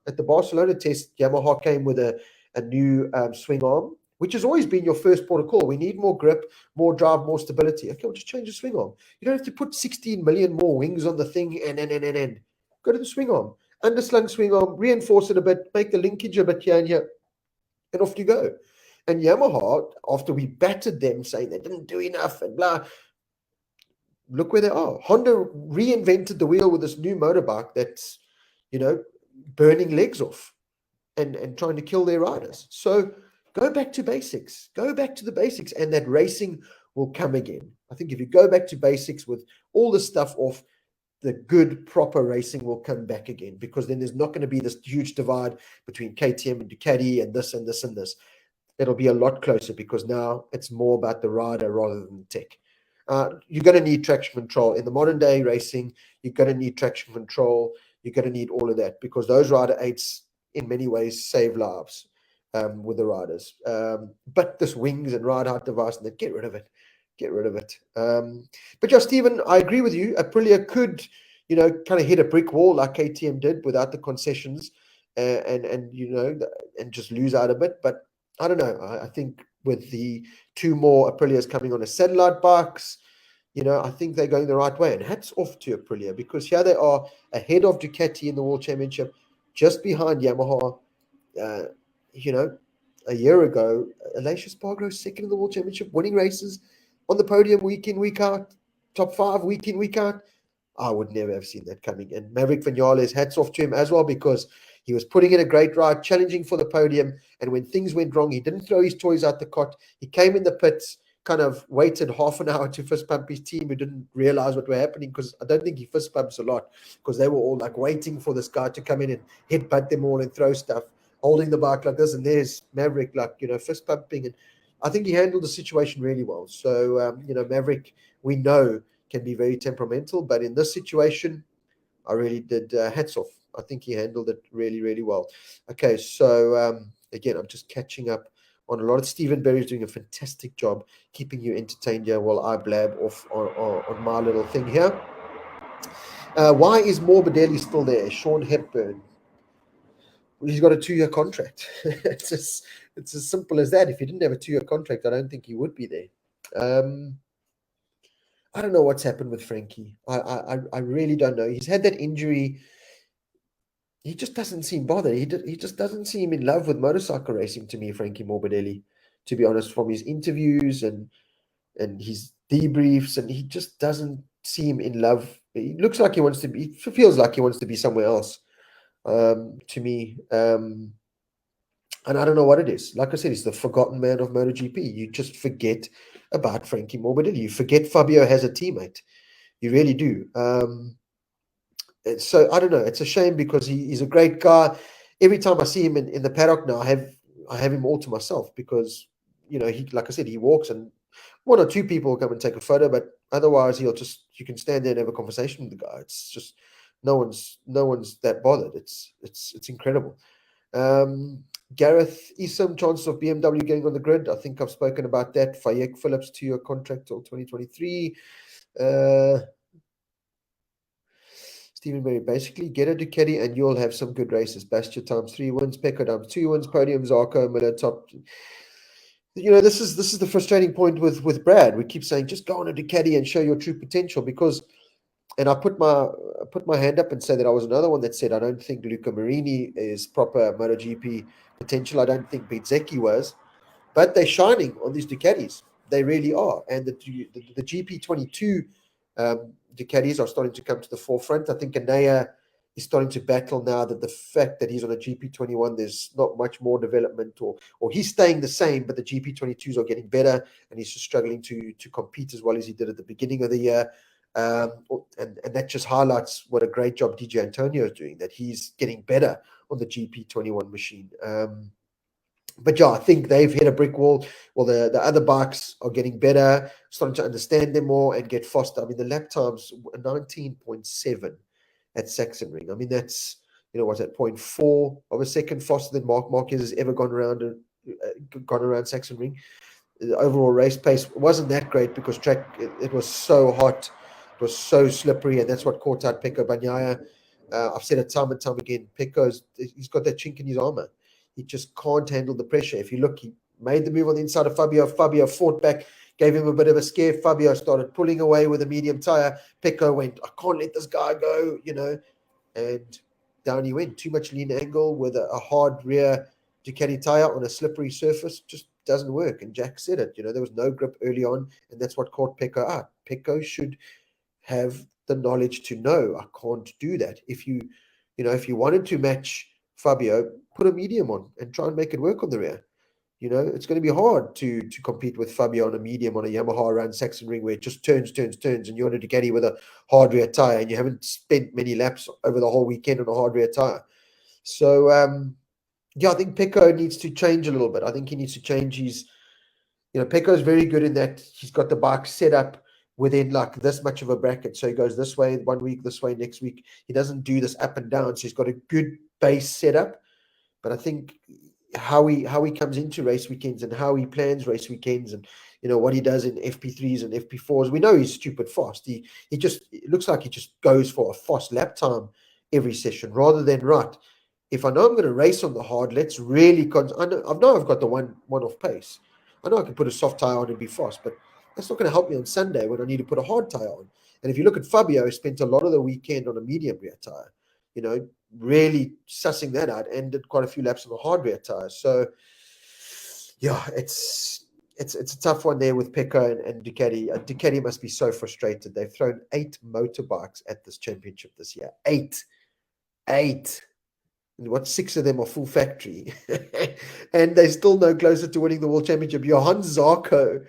at the Barcelona test, Yamaha came with a new swing arm, which has always been your first port of call. We need more grip, more drive, more stability. Okay, we'll just change the swing arm. You don't have to put 16 million more wings on the thing and. Go to the swing arm. Underslung swing arm, reinforce it a bit, make the linkage a bit here and here, and off you go. And Yamaha, after we battered them saying they didn't do enough and blah, look where they are. Honda reinvented the wheel with this new motorbike that's, burning legs off and trying to kill their riders. So go back to basics. Go back to the basics, and that racing will come again. I think if you go back to basics with all the stuff off, the good, proper racing will come back again, because then there's not going to be this huge divide between KTM and Ducati and this and this and this. It'll be a lot closer because now it's more about the rider rather than the tech. You're going to need traction control. In the modern day racing, you're going to need traction control. You're going to need all of that, because those rider aids in many ways save lives with the riders. But this wings and ride-out device, and then get rid of it. Get rid of it. But yeah, Stephen, I agree with you. Aprilia could, kind of hit a brick wall like KTM did without the concessions and just lose out a bit. But I don't know. I think with the two more Aprilias coming on as satellite bikes, I think they're going the right way. And hats off to Aprilia, because here they are ahead of Ducati in the World Championship, just behind Yamaha. A year ago, Aleix Espargaro second in the World Championship, winning races on the podium week in, week out, top 5 week in, week out. I would never have seen that coming. And Maverick Vinales, hats off to him as well, because he was putting in a great ride, challenging for the podium. And when things went wrong, he didn't throw his toys out the cot. He came in the pits, kind of waited half an hour to fist pump his team, who didn't realize what were happening, because I don't think he fist pumps a lot, because they were all like waiting for this guy to come in and headbutt them all and throw stuff, holding the bike like this. And there's Maverick, fist pumping. And I think he handled the situation really well. So, Maverick, we know, can be very temperamental, but in this situation, I really did hats off. I think he handled it really, really well. Okay, so again, I'm just catching up on a lot of Stephen Berry's doing a fantastic job keeping you entertained here while I blab off on my little thing here. Why is Morbidelli still there? Sean Hepburn. Well, he's got a 2-year contract. it's as simple as that. If he didn't have a 2-year contract, I don't think he would be there. I don't know what's happened with Frankie. I really don't know. He's had that injury. He just doesn't seem bothered. He just doesn't seem in love with motorcycle racing to me, Frankie Morbidelli, to be honest, from his interviews and his debriefs, and he just doesn't seem in love. He looks like he wants to be, he feels like he wants to be somewhere else, to me. And I don't know what it is. Like I said, he's the forgotten man of MotoGP. You just forget about Frankie Morbidelli. You forget Fabio has a teammate. You really do. So I don't know. It's a shame because he's a great guy. Every time I see him in the paddock now, I have him all to myself because, he, like I said, he walks and one or two people will come and take a photo, but otherwise you can stand there and have a conversation with the guy. It's just no one's that bothered. It's incredible. Gareth Isom, chances of BMW getting on the grid. I think I've spoken about that. Fayek Phillips, 2-year contract till 2023. Stephen Berry, basically get a Ducati and you'll have some good races. Bastia times 3 wins, Pecco times 2 wins, podium, Zarco, Miller top. This is the frustrating point with Brad. We keep saying just go on a Ducati and show your true potential because, and I put my hand up and say that I was another one that said I don't think Luca Marini is proper MotoGP potential. I don't think Bezzecchi was, but they're shining on these Ducatis. They really are, and the GP22 Ducatis are starting to come to the forefront. I think Anaya is starting to battle now that the fact that he's on a GP21, there's not much more development, or he's staying the same, but the GP22s are getting better, and he's just struggling to compete as well as he did at the beginning of the year. And that just highlights what a great job DJ Antonio is doing, that he's getting better on the GP21 machine. But yeah, I think they've hit a brick wall. Well, the other bikes are getting better, starting to understand them more and get faster. I mean, the lap times 19.7 at Sachsenring. I mean, that's, what's that, 0.4 of a second faster than Mark Marquez has ever gone around Sachsenring. The overall race pace wasn't that great because it was so hot, it was so slippery, and that's what caught out Pecco Bagnaia. I've said it time and time again, he's got that chink in his armor. He just can't handle the pressure. If you look, he made the move on the inside of Fabio. Fabio fought back, gave him a bit of a scare. Fabio started pulling away with a medium tire. Pecco went, I can't let this guy go, and down he went. Too much lean angle with a hard rear Ducati tire on a slippery surface just doesn't work. And Jack said it, there was no grip early on, and that's what caught Pecco out. Pecco should have the knowledge to know I can't do that. If you wanted to match Fabio, put a medium on and try and make it work on the rear. It's going to be hard to compete with Fabio on a medium on a Yamaha around Sachsenring where it just turns, and you're on a Ducati with a hard rear tire and you haven't spent many laps over the whole weekend on a hard rear tire. So, I think Pecco needs to change a little bit. I think he needs to change his, Pecco is very good in that he's got the bike set up within like this much of a bracket. So he goes this way 1 week, this way next week. He doesn't do this up and down. So he's got a good base setup. But I think how he comes into race weekends and how he plans race weekends and what he does in FP3s and FP4s, we know he's stupid fast. It looks like he just goes for a fast lap time every session rather than right. If I know I'm going to race on the hard, let's really. I know I've got the one-off pace. I know I can put a soft tire on and be fast, but that's not going to help me on Sunday when I need to put a hard tire on. And if you look at Fabio, he spent a lot of the weekend on a medium rear tire. Really sussing that out and did quite a few laps on a hard rear tire. So, yeah, it's a tough one there with Pecco and Ducati. Ducati must be so frustrated. They've thrown 8 motorbikes at this championship this year. 8. And what 6 of them are full factory. And they're still no closer to winning the World Championship. Johan Zarco,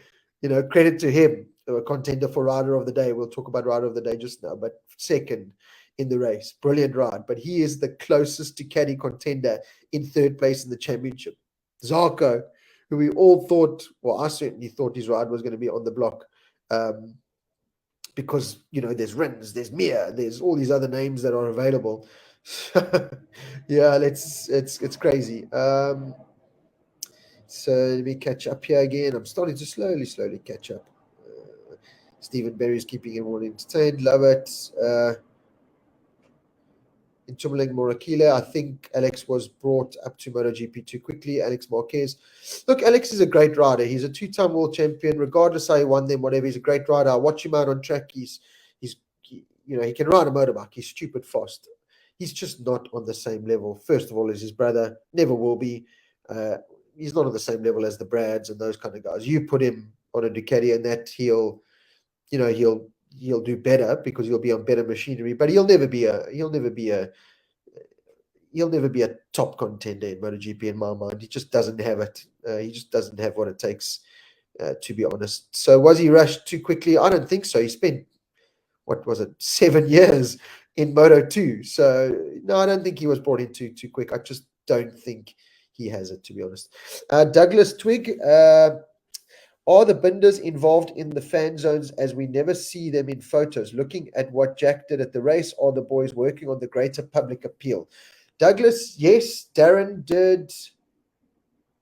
credit to him, a contender for Rider of the Day. We'll talk about Rider of the Day just now, but second in the race. Brilliant ride. But he is the closest Ducati contender in 3rd place in the championship. Zarco, who we all thought, well, I certainly thought his ride was going to be on the block because, there's Rins, there's Mir, there's all these other names that are available. Yeah, it's crazy. So let me catch up here again. I'm starting to slowly catch up. Stephen Berry's keeping everyone entertained. Love it. In Chumling Morakile, I think Alex was brought up to MotoGP too quickly. Alex Marquez. Look, Alex is a great rider. He's a two-time world champion. Regardless how he won them, whatever, he's a great rider. I watch him out on track. He can ride a motorbike. He's stupid fast. He's just not on the same level. First of all, as his brother, never will be. Uh, he's not on the same level as the Brads and those kind of guys. You put him on a Ducati and that he'll do better because he'll be on better machinery, but he'll never be a top contender in MotoGP in my mind. He just doesn't have it. He just doesn't have what it takes, to be honest. So was he rushed too quickly? I don't think so. He spent, what was it, 7 years in Moto 2. So no, I don't think he was brought in too quick. I just don't think he has it, to be honest. Douglas Twig, are the binders involved in the fan zones as we never see them in photos? Looking at what Jack did at the race, are the boys working on the greater public appeal? Douglas, yes. Darren did.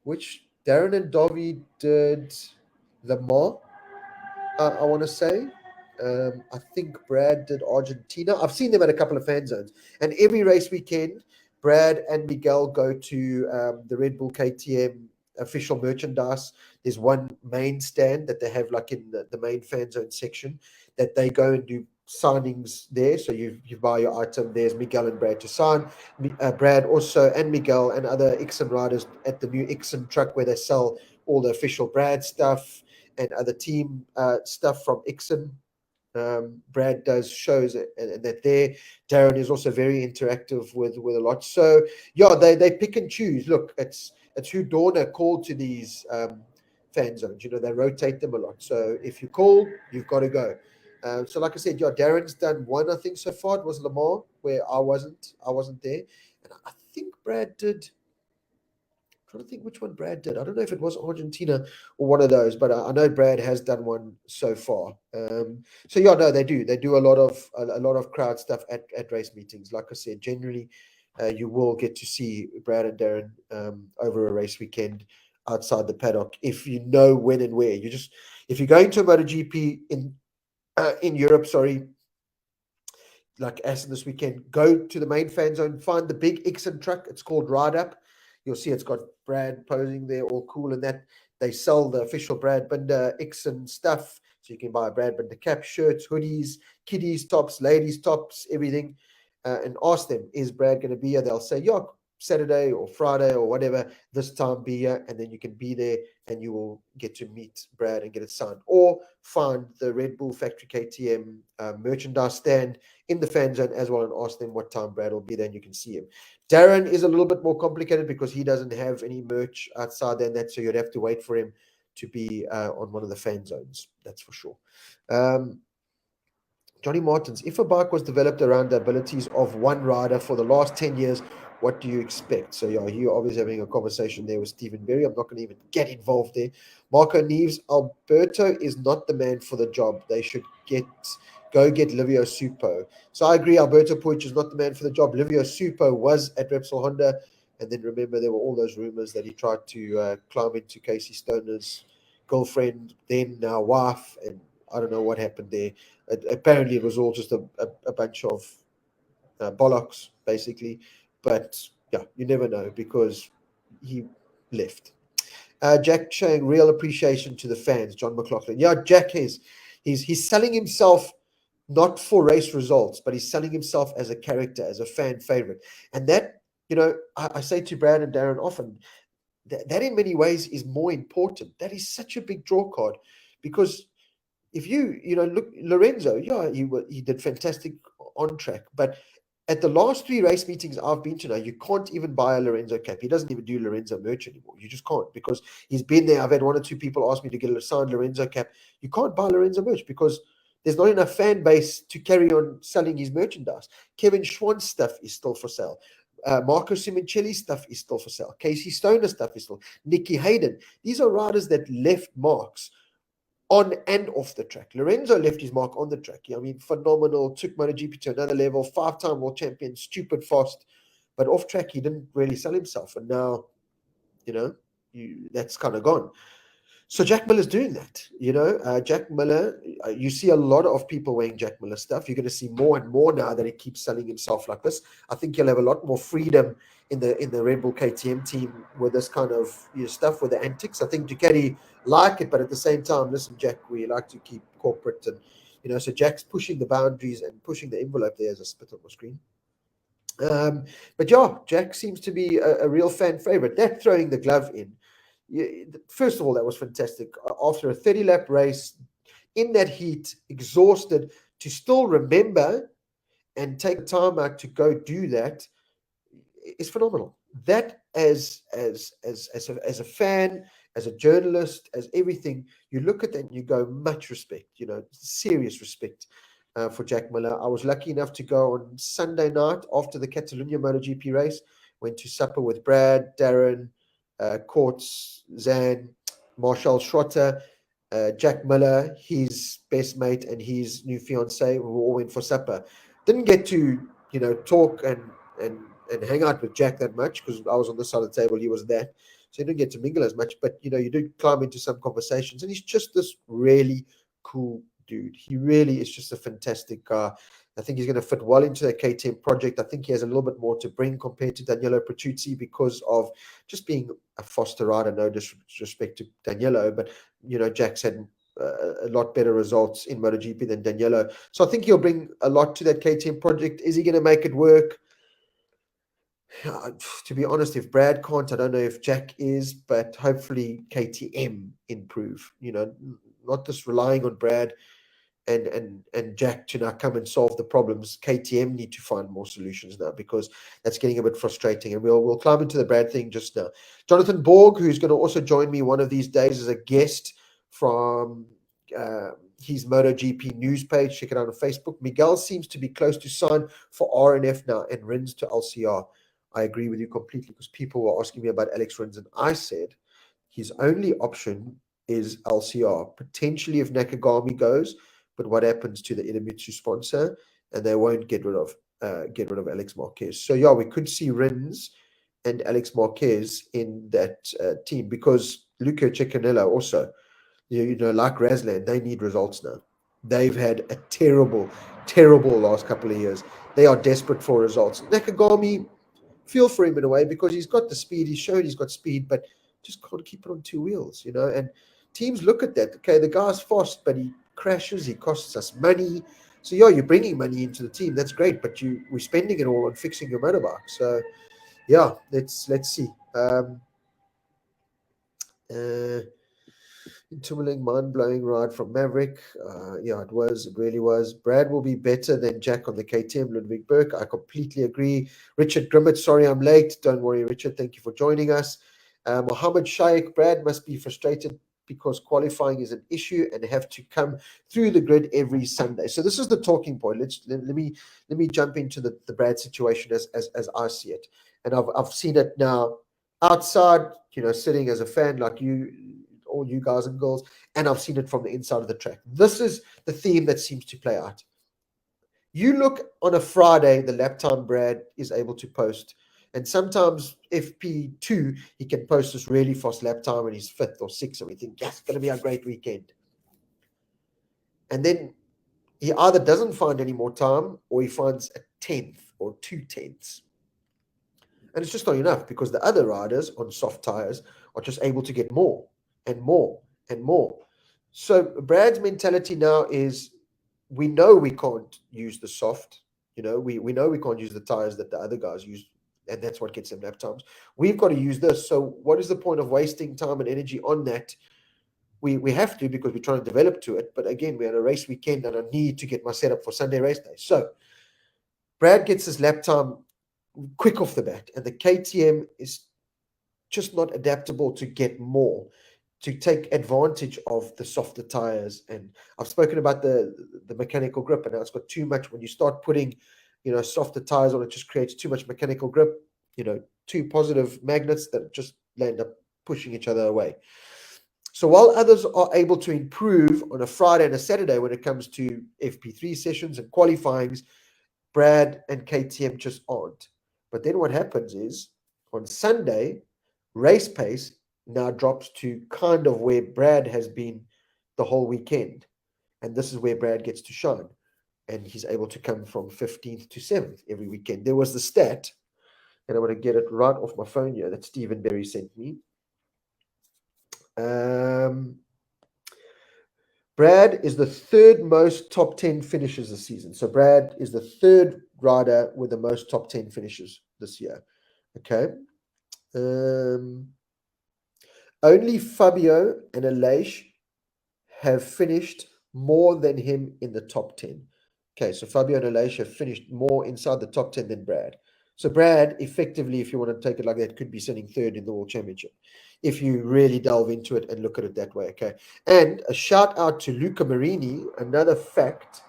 Which Darren and Dovi did Le Mans, I want to say. I think Brad did Argentina. I've seen them at a couple of fan zones. And every race weekend, Brad and Miguel go to the Red Bull KTM official merchandise. There's one main stand that they have like in the main fan zone section that they go and do signings there. So you buy your item. There's Miguel and Brad to sign. Brad also and Miguel and other Ixon riders at the new Ixon truck where they sell all the official Brad stuff and other team stuff from Ixon. Brad does shows and that there. Darren is also very interactive with a lot. So yeah, they pick and choose. Look, it's who Dorna called to these fan zones. They rotate them a lot. So if you call, you've got to go. So like I said, yeah, Darren's done one, I think so far. It was Le Mans where I wasn't there, and I think Brad did. Trying to think which one Brad did. I don't know if it was Argentina or one of those, but I know Brad has done one so far. So yeah, no, they do. They do a lot of crowd stuff at race meetings. Like I said, generally, you will get to see Brad and Darren over a race weekend outside the paddock if you know when and where. If you're going to a MotoGP in Europe, sorry, like Assen this weekend, go to the main fan zone, find the big Ixon truck. It's called Ride Up. You'll see it's got Brad posing there, all cool and that. They sell the official Brad Binder Ixon stuff. So you can buy a Brad Binder cap, shirts, hoodies, kiddies tops, ladies tops, everything. And ask them, is Brad going to be here? They'll say, yeah, Saturday or Friday or whatever, this time be here. And then you can be there and you will get to meet Brad and get it signed. Or find the Red Bull Factory KTM merchandise stand in the fan zone as well and ask them what time Brad will be there and you can see him. Darren is a little bit more complicated because he doesn't have any merch outside there and that, so you'd have to wait for him to be on one of the fan zones, that's for sure. Johnny Martins, if a bike was developed around the abilities of one rider for the last 10 years, what do you expect? So, yeah, you're obviously having a conversation there with Stephen Berry. I'm not going to even get involved there. Marco Neves, Alberto is not the man for the job. They should go get Livio Supo. So I agree, Alberto Puig is not the man for the job. Livio Supo was at Repsol Honda. And then remember, there were all those rumors that he tried to climb into Casey Stoner's girlfriend, then now wife, and I don't know what happened there. Apparently, it was all just a bunch of bollocks, basically. But yeah, you never know because he left. Jack showing real appreciation to the fans. John McLaughlin. Yeah, Jack he's selling himself not for race results, but he's selling himself as a character, as a fan favorite. And that, I say to Brad and Darren often, that in many ways is more important. That is such a big draw card because if look, Lorenzo, yeah, he did fantastic on track, but at the last 3 race meetings I've been to now, you can't even buy a Lorenzo cap. He doesn't even do Lorenzo merch anymore. You just can't because he's been there. I've had 1 or 2 people ask me to get a signed Lorenzo cap. You can't buy Lorenzo merch because there's not enough fan base to carry on selling his merchandise. Kevin Schwann's stuff is still for sale. Marco Simoncelli's stuff is still for sale. Casey Stoner stuff is still. Nicky Hayden. These are riders that left marks on and off the track. Lorenzo left his mark on the track. I mean, phenomenal, took MotoGP to another level, 5-time world champion, stupid fast, but off track, he didn't really sell himself. And now, that's kind of gone. So Jack Miller's doing that, Jack Miller, you see a lot of people wearing Jack Miller stuff. You're going to see more and more now that he keeps selling himself like this. I think he'll have a lot more freedom in the Red Bull KTM team with this kind of stuff, with the antics. I think Ducati like it, but at the same time, listen, Jack, we like to keep corporate, and so Jack's pushing the boundaries and pushing the envelope there as I spit on my screen. But yeah, Jack seems to be a real fan favorite. That throwing the glove in, first of all, that was fantastic. After a 30-lap race, in that heat, exhausted, to still remember and take the time out to go do that is phenomenal. That as a fan, as a journalist, as everything, you look at that and you go, much respect, serious respect for Jack Miller. I was lucky enough to go on Sunday night after the Catalonia MotoGP race, went to supper with Brad, Darren, Courts, Zan, Marshall Schrotter, Jack Miller, his best mate, and his new fiancée. We all went for supper. Didn't get to, talk and hang out with Jack that much because I was on this side of the table, he was that. So you didn't get to mingle as much, but, you did climb into some conversations. And he's just this really cool dude. He really is just a fantastic guy. I think he's going to fit well into the KTM project. I think he has a little bit more to bring compared to Danilo Petrucci because of just being a faster rider. No disrespect to Danilo, but Jack's had a lot better results in MotoGP than Danilo. So I think he'll bring a lot to that KTM project. Is he going to make it work? To be honest, if Brad can't, I don't know if Jack is, but hopefully KTM improve. Not just relying on Brad and Jack to now come and solve the problems. KTM need to find more solutions now because that's getting a bit frustrating. And we'll climb into the Brad thing just now. Jonathan Borg, who's going to also join me one of these days as a guest from his MotoGP news page. Check it out on Facebook. Miguel seems to be close to sign for RNF now and Rins to LCR. I agree with you completely because people were asking me about Alex Rins, and I said his only option is LCR. Potentially if Nakagami goes, but what happens to the Idemitsu sponsor, and they won't get rid of Alex Marquez. So yeah, we could see Rins and Alex Marquez in that team because Luca Cecchinello also, like Razlan, they need results now. They've had a terrible last couple of years. They are desperate for results. Nakagami, feel for him in a way because he's got the speed. He's shown he's got speed, but just can't keep it on two wheels, and teams look at that. Okay, the guy's fast, but he crashes, he costs us money. So yeah, you're bringing money into the team. That's great, but we're spending it all on fixing your motorbike. So yeah, let's see. Intimidating, mind-blowing ride from Maverick. Yeah, it really was. Brad will be better than Jack on the KTM, Ludwig Burke. I completely agree. Richard Grimmett, sorry I'm late. Don't worry, Richard. Thank you for joining us. Mohammed Shaikh, Brad must be frustrated because qualifying is an issue and have to come through the grid every Sunday. So this is the talking point. Let me jump into the Brad situation as I see it. And I've seen it now outside, sitting as a fan like you, all you guys and girls, and I've seen it from the inside of the track. This is the theme that seems to play out. You look on a Friday, the lap time Brad is able to post, and sometimes FP2, he can post this really fast lap time and he's fifth or sixth, and we think, yes, it's going to be a great weekend. And then he either doesn't find any more time or he finds a 10th or 2/10. And it's just not enough because the other riders on soft tires are just able to get more and more and more. So Brad's mentality now is we know we can't use the soft. We know we can't use the tires that the other guys use, and that's what gets them lap times. We've got to use this. So what is the point of wasting time and energy on that? We have to because we're trying to develop to it. But again, we're on a race weekend and I need to get my setup for Sunday race day. So Brad gets his lap time quick off the bat, and the KTM is just not adaptable to get more, to take advantage of the softer tires. And I've spoken about the mechanical grip, and now it's got too much. When you start putting, softer tires on, it just creates too much mechanical grip, two positive magnets that just end up pushing each other away. So while others are able to improve on a Friday and a Saturday when it comes to FP3 sessions and qualifyings, Brad and KTM just aren't. But then what happens is on Sunday, race pace now drops to kind of where Brad has been the whole weekend. And this is where Brad gets to shine. And he's able to come from 15th to 7th every weekend. There was the stat, and I want to get it right off my phone here, that Stephen Berry sent me. Brad is the third most top 10 finishes this season. So Brad is the third rider with the most top 10 finishes this year. Okay. Only Fabio and Aleix have finished more than him in the top 10. Okay, so Fabio and Aleix have finished more inside the top 10 than Brad. So Brad, effectively, if you want to take it like that, could be sitting third in the World Championship, if you really delve into it and look at it that way, okay? And a shout out to Luca Marini, another fact.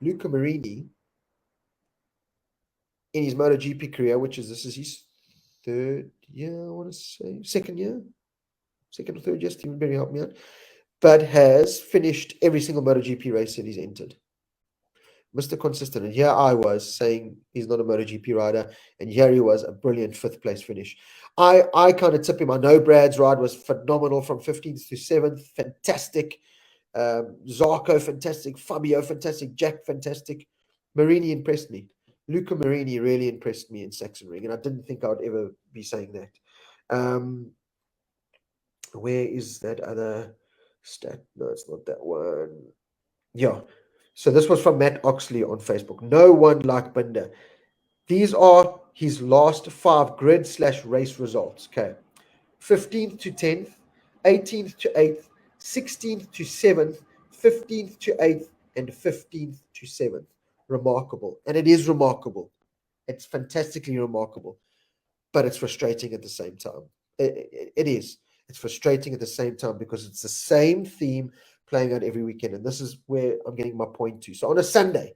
Luca Marini, in his MotoGP career, this is his third year, I want to say, second or third year, Stephen Berry help me out, but has finished every single MotoGP race that he's entered. Mr. Consistent. And here I was saying he's not a MotoGP rider, and here he was, a brilliant 5th place finish. I kind of tip him. I know Brad's ride was phenomenal from 15th to 7th. Fantastic. Zarco, fantastic. Fabio, fantastic. Jack, fantastic. Marini impressed me. Luca Marini really impressed me in Sachsenring, and I didn't think I would ever be saying that. Where is that other stat? No, it's not that one. Yeah. So this was from Matt Oxley on Facebook. No one like Binder. These are his last 5 grid/race results. Okay. 15th to 10th, 18th to 8th, 16th to 7th, 15th to 8th, and 15th to 7th. Remarkable. And it is remarkable. It's fantastically remarkable. But it's frustrating at the same time. It is. It's frustrating at the same time because it's the same theme playing out every weekend. And this is where I'm getting my point to. So on a Sunday,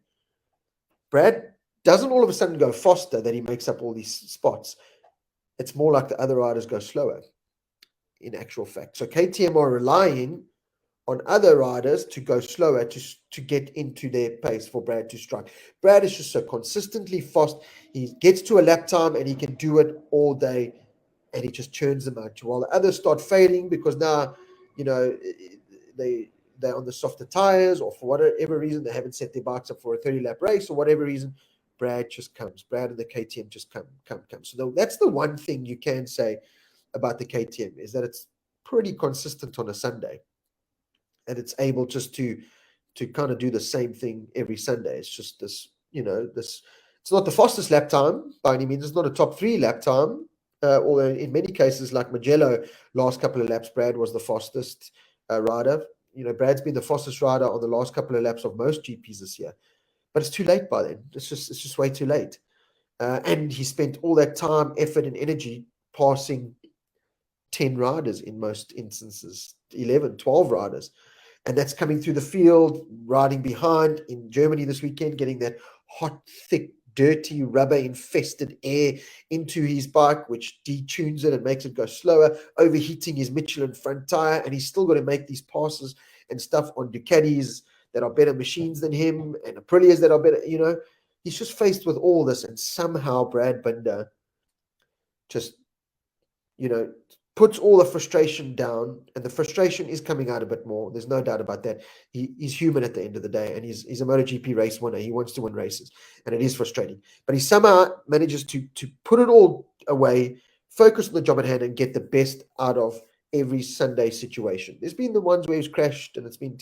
Brad doesn't all of a sudden go faster that he makes up all these spots. It's more like the other riders go slower in actual fact. So KTM are relying on other riders to go slower to get into their pace for Brad to strike. Brad is just so consistently fast. He gets to a lap time and he can do it all day, and he just churns them out. While the others start failing because now, they're on the softer tires, or for whatever reason they haven't set their bikes up for a 30-lap race, or whatever reason, Brad just comes. Brad and the KTM just come. So that's the one thing you can say about the KTM, is that it's pretty consistent on a Sunday, and it's able just to kind of do the same thing every Sunday. It's just this, it's not the fastest lap time by any means. It's not a top 3 lap time. Although in many cases, like Mugello, last couple of laps, Brad was the fastest rider. Brad's been the fastest rider on the last couple of laps of most GPs this year. But it's too late by then. It's just way too late. And he spent all that time, effort, and energy passing 10 riders in most instances, 11, 12 riders. And that's coming through the field, riding behind in Germany this weekend, getting that hot, thick, dirty, rubber-infested air into his bike, which detunes it and makes it go slower, overheating his Michelin front tire, and he's still got to make these passes and stuff on Ducatis that are better machines than him, and Aprilias that are better, He's just faced with all this, and somehow Brad Binder just, puts all the frustration down, and the frustration is coming out a bit more. There's no doubt about that. He's human at the end of the day, and he's a MotoGP race winner. He wants to win races, and it is frustrating. But he somehow manages to put it all away, focus on the job at hand, and get the best out of every Sunday situation. There's been the ones where he's crashed, and it's been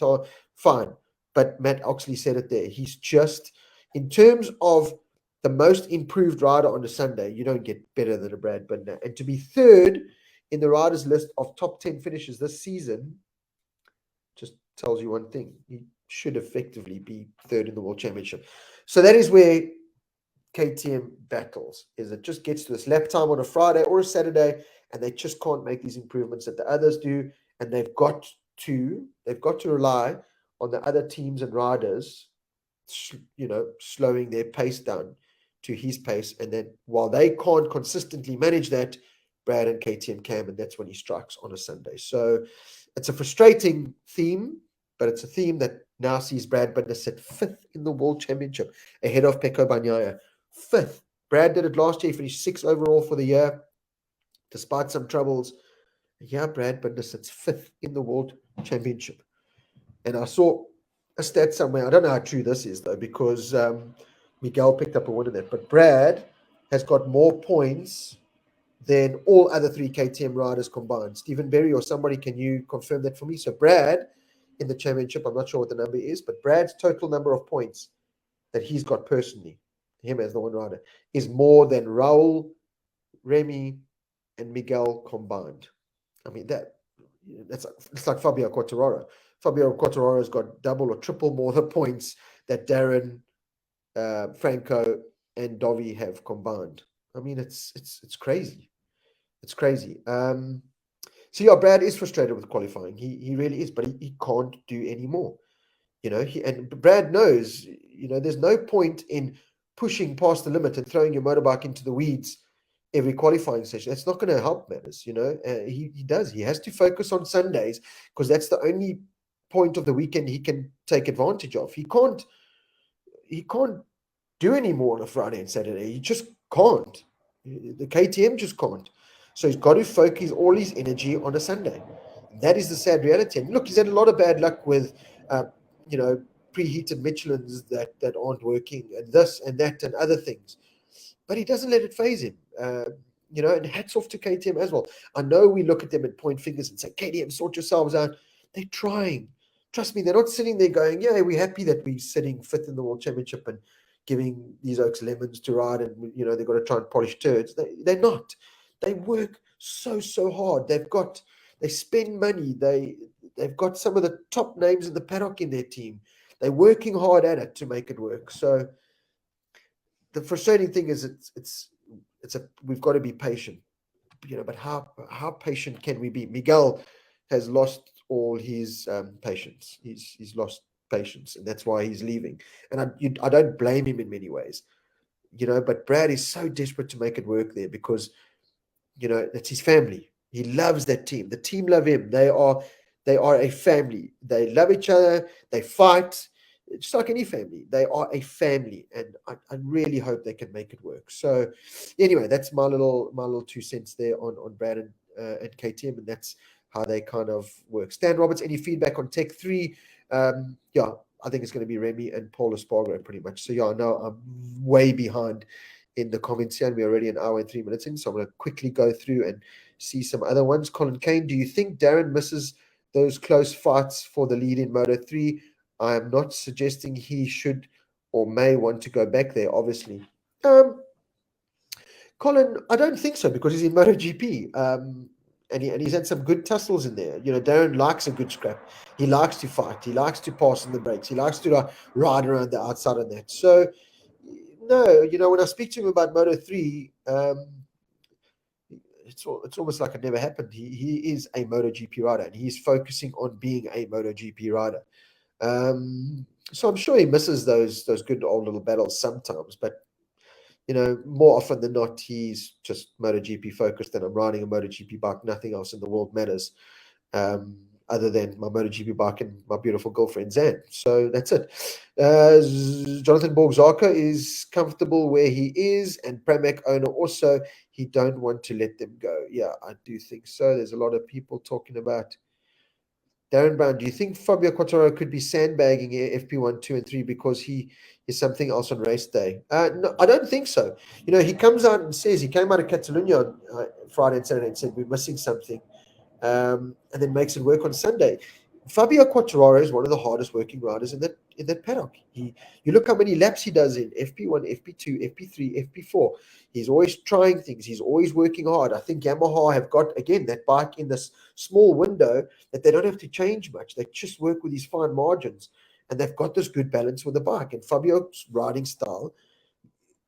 fine. But Matt Oxley said it there. He's just, in terms of the most improved rider on a Sunday, you don't get better than a Brad Binder. And to be third in the riders list of top 10 finishes this season just tells you one thing. He should effectively be third in the World Championship. So that is where KTM battles, is it just gets to this lap time on a Friday or a Saturday, and they just can't make these improvements that the others do, and they've got to rely on the other teams and riders, slowing their pace down to his pace. And then while they can't consistently manage that, Brad and KTM came, and that's when he strikes on a Sunday. So it's a frustrating theme, but it's a theme that now sees Brad Binder sit 5th in the World Championship, ahead of Pecco DNF. 5th. Brad did it last year, he finished 6th overall for the year, despite some troubles. Yeah, Brad Binder sits 5th in the World Championship. And I saw a stat somewhere, I don't know how true this is, though, because Miguel picked up a win in that, but Brad has got more points than all other 3 KTM riders combined. Stephen Berry or somebody, can you confirm that for me? So Brad, in the championship, I'm not sure what the number is, but Brad's total number of points that he's got personally, him as the one rider, is more than Raul, Remy, and Miguel combined. I mean, it's like Fabio Quartararo. Fabio Quartararo's got double or triple more the points that Darren, Franco, and Dovi have combined. I mean, it's crazy. It's crazy. So yeah, Brad is frustrated with qualifying. He really is, but he can't do any more. You know, and Brad knows, you know, there's no point in pushing past the limit and throwing your motorbike into the weeds every qualifying session. It's not going to help matters, you know. He does. He has to focus on Sundays because that's the only point of the weekend he can take advantage of. He can't do any more on a Friday and Saturday. He just can't. The KTM just can't. So he's got to focus all his energy on a Sunday. That is the sad reality. And look, he's had a lot of bad luck with, you know, preheated Michelins that aren't working, and this and that and other things. But he doesn't let it phase him. You know, and hats off to KTM as well. I know we look at them and point fingers and say, KTM, sort yourselves out. They're trying. Trust me, they're not sitting there going, yeah, we're happy that we're sitting 5th in the World Championship and giving these oaks lemons to ride, and you know they've got to try and polish turds. They're not. They work so hard. They spend money. They've got some of the top names in the paddock in their team. They're working hard at it to make it work. So the frustrating thing is we've got to be patient, you know. But how patient can we be? Miguel has lost all his patience. He's lost patience, and that's why he's leaving. And I don't blame him in many ways, you know. But Brad is so desperate to make it work there because, you know, it's his family. He loves that team. The team love him. They are a family. They love each other. They fight. Just like any family. They are a family, and I really hope they can make it work. So anyway, that's my little 2 cents there on Brad and KTM, and that's how they kind of work. Stan Roberts, any feedback on Tech 3? Yeah, I think it's going to be Remy and Paul Espargaro pretty much. So yeah, no, I'm way behind in the comments here, and we're already an hour and 3 minutes in. So I'm going to quickly go through and see some other ones. Colin Kane, do you think Darren misses those close fights for the lead in Moto 3? I am not suggesting he should or may want to go back there, obviously. Colin, I don't think so, because he's in MotoGP. And he's had some good tussles in there. You know, Darren likes a good scrap. He likes to fight. He likes to pass on the brakes. He likes to ride around the outside of that. So, no, you know, when I speak to him about Moto 3, it's almost like it never happened. He is a MotoGP rider, and he's focusing on being a MotoGP rider. So I'm sure he misses those good old little battles sometimes, but you know, more often than not, he's just MotoGP focused, and I'm riding a MotoGP bike. Nothing else in the world matters, other than my MotoGP bike and my beautiful girlfriend Zan. So that's it. Jonathan Borg-Zarco is comfortable where he is, and Pramac owner also, he don't want to let them go. Yeah, I do think so. There's a lot of people talking about Darren Brown. Do you think Fabio Quartararo could be sandbagging FP1, 2, and 3 because he is something else on race day? No, I don't think so. You know, he comes out and says, he came out of Catalonia on Friday and Saturday and said, we're missing something, and then makes it work on Sunday. Fabio Quartararo is one of the hardest working riders in that paddock. You look how many laps he does in FP1, FP2, FP3, FP4. He's always trying things. He's always working hard. I think Yamaha have got, again, that bike in this small window that they don't have to change much. They just work with these fine margins, and they've got this good balance with the bike. And Fabio's riding style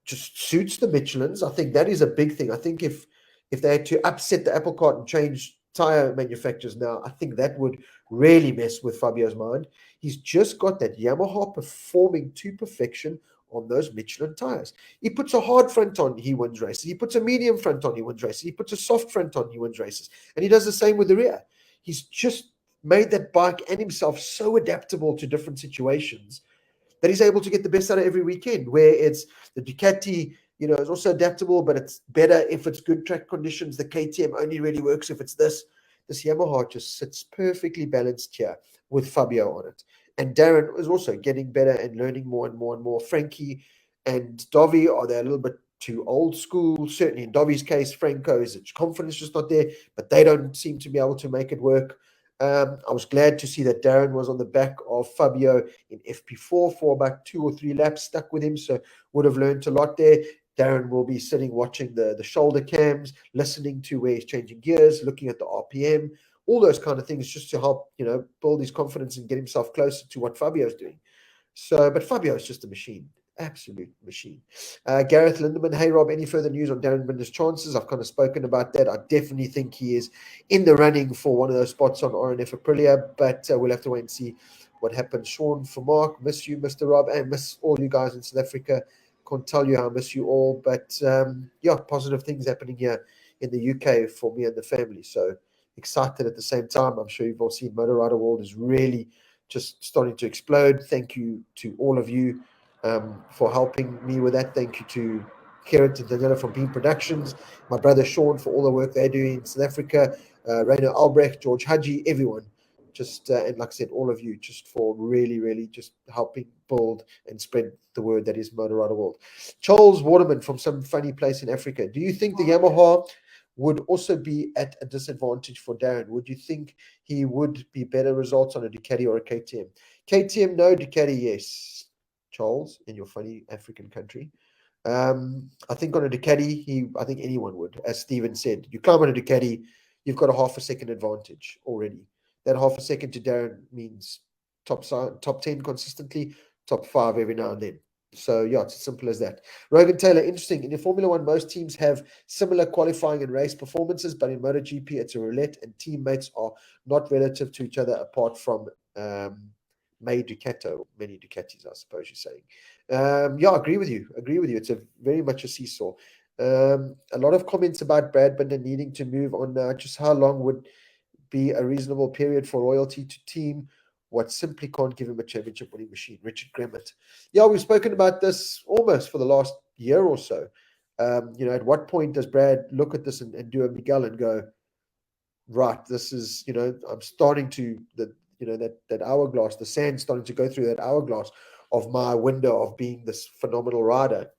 just suits the Michelins. I think that is a big thing. I think if they had to upset the apple cart and change tire manufacturers now, I think that would really mess with Fabio's mind. He's just got that Yamaha performing to perfection on those Michelin tires. He puts a hard front on, he wins races. He puts a medium front on, he wins races. He puts a soft front on, he wins races. And he does the same with the rear. He's just made that bike and himself so adaptable to different situations that he's able to get the best out of every weekend, where it's the Ducati, is also adaptable, but it's better if it's good track conditions. The KTM only really works if it's this. This Yamaha just sits perfectly balanced here with Fabio on it. And Darren is also getting better and learning more and more and more. Frankie and Dovi, are they a little bit too old school? Certainly in Dovi's case, Franco's confidence just not there, but they don't seem to be able to make it work. I was glad to see that Darren was on the back of Fabio in FP4 for about 2 or 3 laps, stuck with him, so would have learned a lot there. Darren will be sitting watching the shoulder cams, listening to where he's changing gears, looking at the RPM, all those kind of things, just to help, build his confidence and get himself closer to what Fabio's doing. So, but Fabio is just a machine, absolute machine. Gareth Lindemann, hey Rob, any further news on Darren Binder's chances? I've kind of spoken about that. I definitely think he is in the running for one of those spots on RNF Aprilia, but we'll have to wait and see what happens. Sean, for Mark, miss you, Mr. Rob, and miss all you guys in South Africa. Can't tell you how I miss you all, but positive things happening here in the UK for me and the family. So excited at the same time. I'm sure you've all seen Motor Rider World is really just starting to explode. Thank you to all of you for helping me with that. Thank you to Kieran and Daniela from Beam Productions, my brother Sean for all the work they're doing in South Africa, Rainer Albrecht, George Haji, everyone. Just and like I said, all of you, just for really, really just helping build and spread the word that is Motor Rider World. Charles Waterman from some funny place in Africa. Do you think the Yamaha would also be at a disadvantage for Darren? Would you think he would be better results on a Ducati or a KTM? KTM, no. Ducati, yes. Charles, in your funny African country. I think on a Ducati, I think anyone would. As Steven said, you climb on a Ducati, you've got a half a second advantage already. That half a second to Darren means top 10 consistently, top 5 every now and then. So, yeah, it's as simple as that. Rogan Taylor, interesting. In the Formula One, most teams have similar qualifying and race performances, but in MotoGP, it's a roulette, and teammates are not relative to each other apart from many Ducatis, I suppose you're saying. I agree with you. It's very much a seesaw. A lot of comments about Brad Binder needing to move on now. Just how long would be a reasonable period for royalty to team what simply can't give him a championship winning machine? Richard Gremmett. Yeah, we've spoken about this almost for the last year or so. At what point does Brad look at this and do a Miguel and go, right, this is, I'm starting to, that hourglass, the sand starting to go through that hourglass of my window of being this phenomenal rider.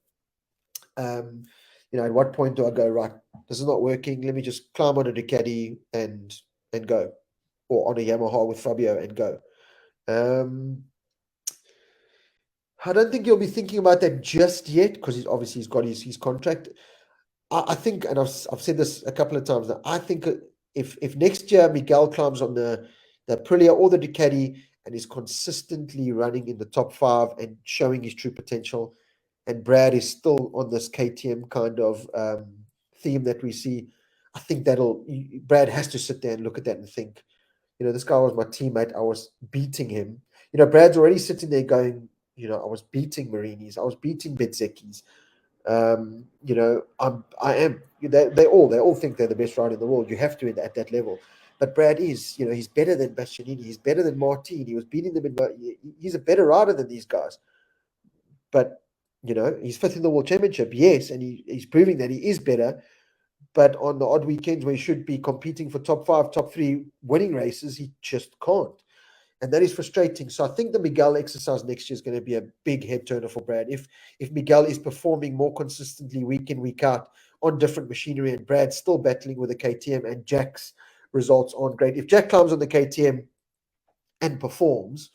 At what point do I go, right, this is not working, let me just climb on a Ducati and go, or on a Yamaha with Fabio and go. I don't think he'll be thinking about that just yet, because he's got his contract. I think, and I've said this a couple of times now, I think if next year Miguel climbs on the Aprilia or the Ducati and is consistently running in the top 5 and showing his true potential, and Brad is still on this KTM kind of theme that we see, I think Brad has to sit there and look at that and think, this guy was my teammate. I was beating him. Brad's already sitting there going, I was beating Marinis. I was beating Bezzecchis. I am. They all think they're the best rider in the world. You have to at that level. But Brad is, he's better than Bastianini. He's better than Martin. He was beating them he's a better rider than these guys. But, he's 5th in the World Championship, yes, and he's proving that he is better. But on the odd weekends where he should be competing for top 5, top 3 winning races, he just can't. And that is frustrating. So I think the Miguel exercise next year is going to be a big head turner for Brad. If Miguel is performing more consistently week in, week out on different machinery, and Brad's still battling with the KTM, and Jack's results aren't great. If Jack climbs on the KTM and performs,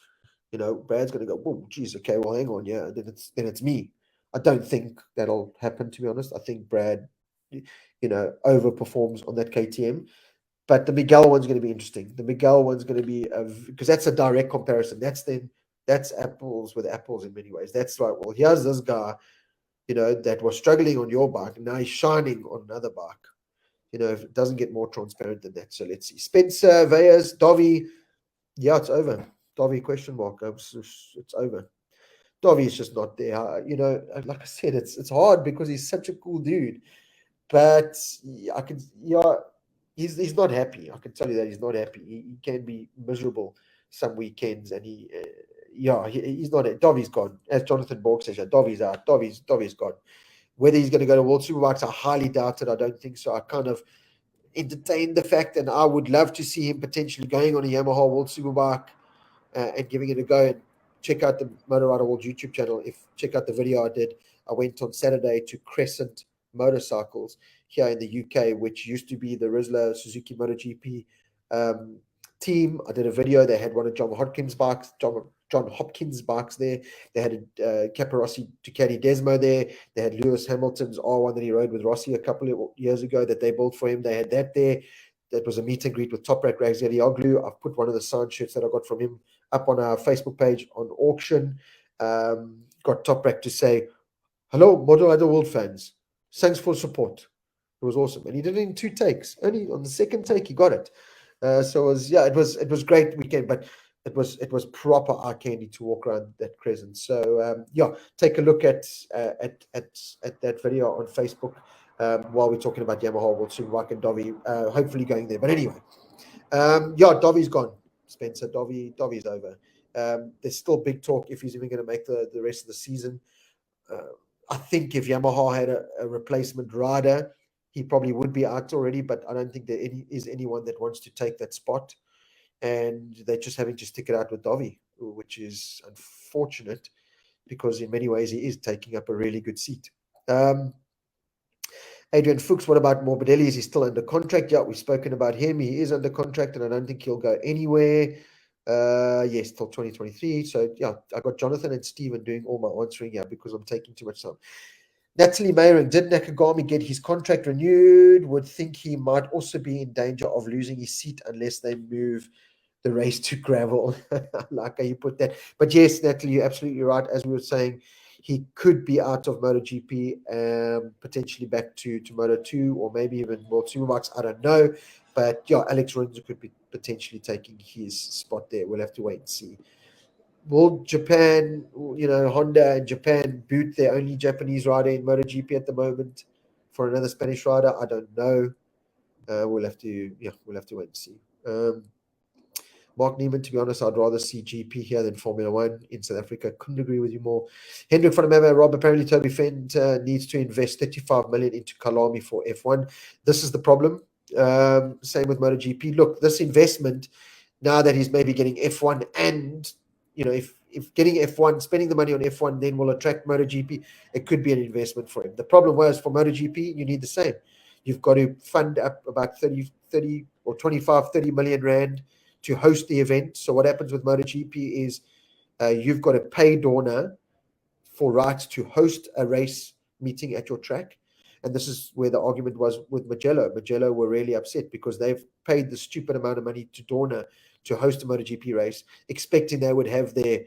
Brad's going to go, oh, geez, okay, well, hang on, yeah, then it's me. I don't think that'll happen, to be honest. I think Brad, overperforms on that KTM. But the Miguel one's going to be interesting. The Miguel one's going to be, because that's a direct comparison. That's apples with apples in many ways. That's like, well, here's this guy, that was struggling on your bike, and now he's shining on another bike. If it doesn't get more transparent than that. So let's see. Spencer, Veyers, Dovi. Yeah, it's over. Dovi, question mark. It's over. Dovi is just not there. Like I said, it's hard because he's such a cool dude. But I can, he's not happy. I can tell you that he's not happy. He can be miserable some weekends, and he's not. Dovi's gone, as Jonathan Borg says. Dovi's out. Dovi's gone. Whether he's going to go to World Superbikes, I highly doubt it. I don't think so. I kind of entertain the fact, and I would love to see him potentially going on a Yamaha World Superbike and giving it a go. And check out the Motor Rider World YouTube channel. Check out the video I did. I went on Saturday to Crescent Motorcycles here in the UK, which used to be the Rizla Suzuki MotoGP team. I did a video. They had one of John Hopkins' bikes there. They had a Caparossi Ducati Desmo there. They had Lewis Hamilton's R1 that he rode with Rossi a couple of years ago that they built for him. They had that there. That was a meet and greet with Top Rat Ragselioglu. I've put one of the signed shirts that I got from him up on our Facebook page on auction. Got Top Rat to say, "Hello, Moto Rider World fans. Thanks for support." It was awesome. And he did it in 2 takes. Only on the second take, he got it. So it was great weekend, but it was proper eye candy to walk around that Crescent. So take a look at that video on Facebook while we're talking about Yamaha World Superbike and Dovi hopefully going there. But anyway, Dovi's gone. Spencer, Dovi's over. There's still big talk if he's even going to make the rest of the season. I think if Yamaha had a replacement rider, he probably would be out already, but I don't think there is anyone that wants to take that spot. And they're just having to stick it out with Dovi, which is unfortunate because in many ways he is taking up a really good seat. Adrian Fuchs, what about Morbidelli? Is he still under contract? Yeah, we've spoken about him. He is under contract, and I don't think he'll go anywhere. Yes, till 2023. So, I got Jonathan and Stephen doing all my answering here because I'm taking too much time. Natalie Mayering, did Nakagami get his contract renewed? Would think he might also be in danger of losing his seat unless they move the race to gravel. I like how you put that. But yes, Natalie, you're absolutely right. As we were saying, he could be out of MotoGP, potentially back to Moto2 or maybe even World Superbikes. I don't know. But Alex Rins could be potentially taking his spot there. We'll have to wait and see. Will Japan, Honda and Japan boot their only Japanese rider in MotoGP at the moment for another Spanish rider? I don't know. We'll have to wait and see. Mark Neiman, to be honest, I'd rather see GP here than Formula One in South Africa. Couldn't agree with you more. Hendrik van der Merwe, Rob, apparently Toby Fent needs to invest 35 million into Kalami for F1. This is the problem. Same with MotoGP. Look, this investment, now that he's maybe getting F1 and, if getting F1, spending the money on F1 then will attract MotoGP, it could be an investment for him. The problem was for MotoGP, you need the same. You've got to fund up about 30 or 25, 30 million rand to host the event. So what happens with MotoGP is you've got to pay Dorna for rights to host a race meeting at your track. And this is where the argument was with Mugello. Mugello were really upset because they've paid the stupid amount of money to Dorna to host a MotoGP race, expecting they would have their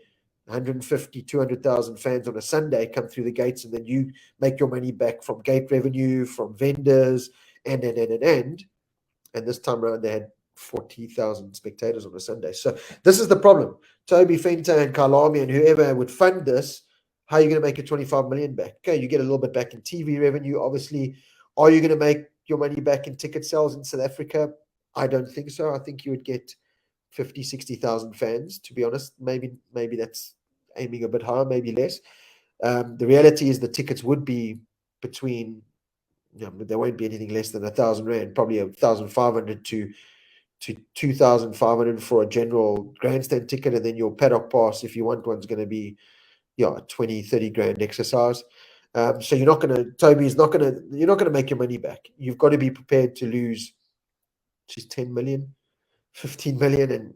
150, 200,000 fans on a Sunday come through the gates, and then you make your money back from gate revenue, from vendors, and this time around they had 40,000 spectators on a Sunday. So this is the problem. Toby Fenta and Kalami and whoever would fund this, how are you going to make your 25 million back? Okay, you get a little bit back in TV revenue, obviously. Are you going to make your money back in ticket sales in South Africa? I don't think so. I think you would get 50, 60,000 fans, to be honest. Maybe that's aiming a bit higher, maybe less. The reality is the tickets would be between, there won't be anything less than 1,000 rand, probably 1,500 to 2,500 for a general grandstand ticket, and then your paddock pass, if you want one's going to be 20, 30 grand exercise. So you're not going to make your money back. You've got to be prepared to lose 10 million, 15 million, and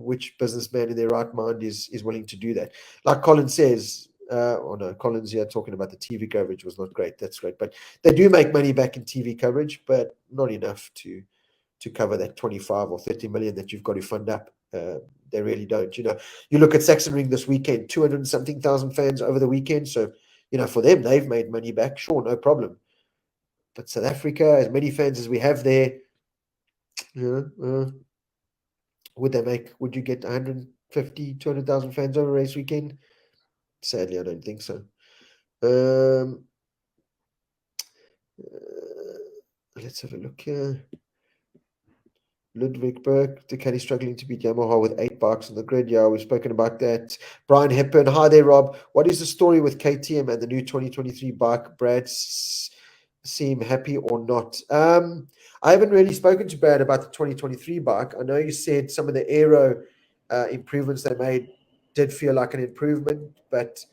which businessman in their right mind is willing to do that. Like Colin says, Colin's here talking about the TV coverage was not great. That's great, but they do make money back in TV coverage, but not enough to cover that 25 or 30 million that you've got to fund up. They really don't. You look at Sachsenring this weekend, 200 and something thousand fans over the weekend. So, for them, they've made money back. Sure, no problem. But South Africa, as many fans as we have there, would you get 150, 200,000 fans over a race weekend? Sadly, I don't think so. Let's have a look here. Ludwig Berg, Ducati struggling to beat Yamaha with 8 bikes on the grid. Yeah, we've spoken about that. Brian Hepburn, hi there, Rob. What is the story with KTM and the new 2023 bike? Brad seem happy or not? I haven't really spoken to Brad about the 2023 bike. I know you said some of the aero improvements they made did feel like an improvement, but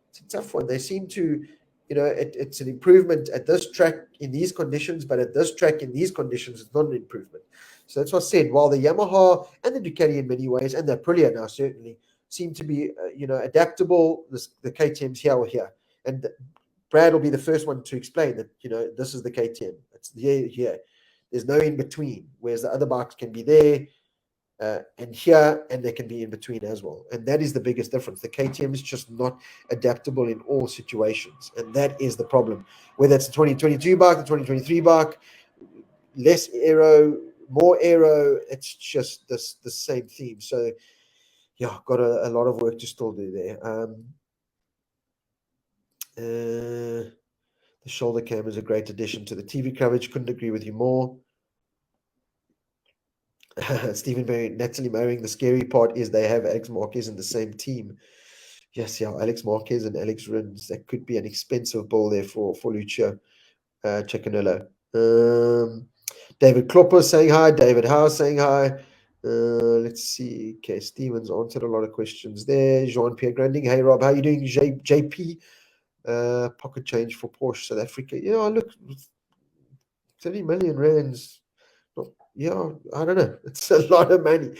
it's a tough one. They seem to, it's an improvement at this track in these conditions, but at this track in these conditions, it's not an improvement. So that's what I said. While the Yamaha and the Ducati in many ways, and the Aprilia now certainly, seem to be, adaptable, the KTM's here or here. And Brad will be the first one to explain that, this is the KTM. It's here. There's no in between, whereas the other bikes can be there, and here, and they can be in between as well. And that is the biggest difference. The KTM is just not adaptable in all situations. And that is the problem. Whether it's the 2022 bike, the 2023 bike, less aero, more aero, it's just the same theme. So, yeah, got a lot of work to still do there. The shoulder cam is a great addition to the TV coverage. Couldn't agree with you more. Stephen Berry, Natalie Marrying. The scary part is they have Alex Marquez in the same team. Yes, yeah, Alex Marquez and Alex Rins. That could be an expensive ball there for Lucio Cecchinello. David Klopper saying hi. David Howe saying hi. Let's see. Okay, Stevens answered a lot of questions there. Jean-Pierre Granding. Hey, Rob, how you doing? JP. Pocket change for Porsche South Africa. Yeah, look, 30 million rands. Yeah, I don't know. It's a lot of money.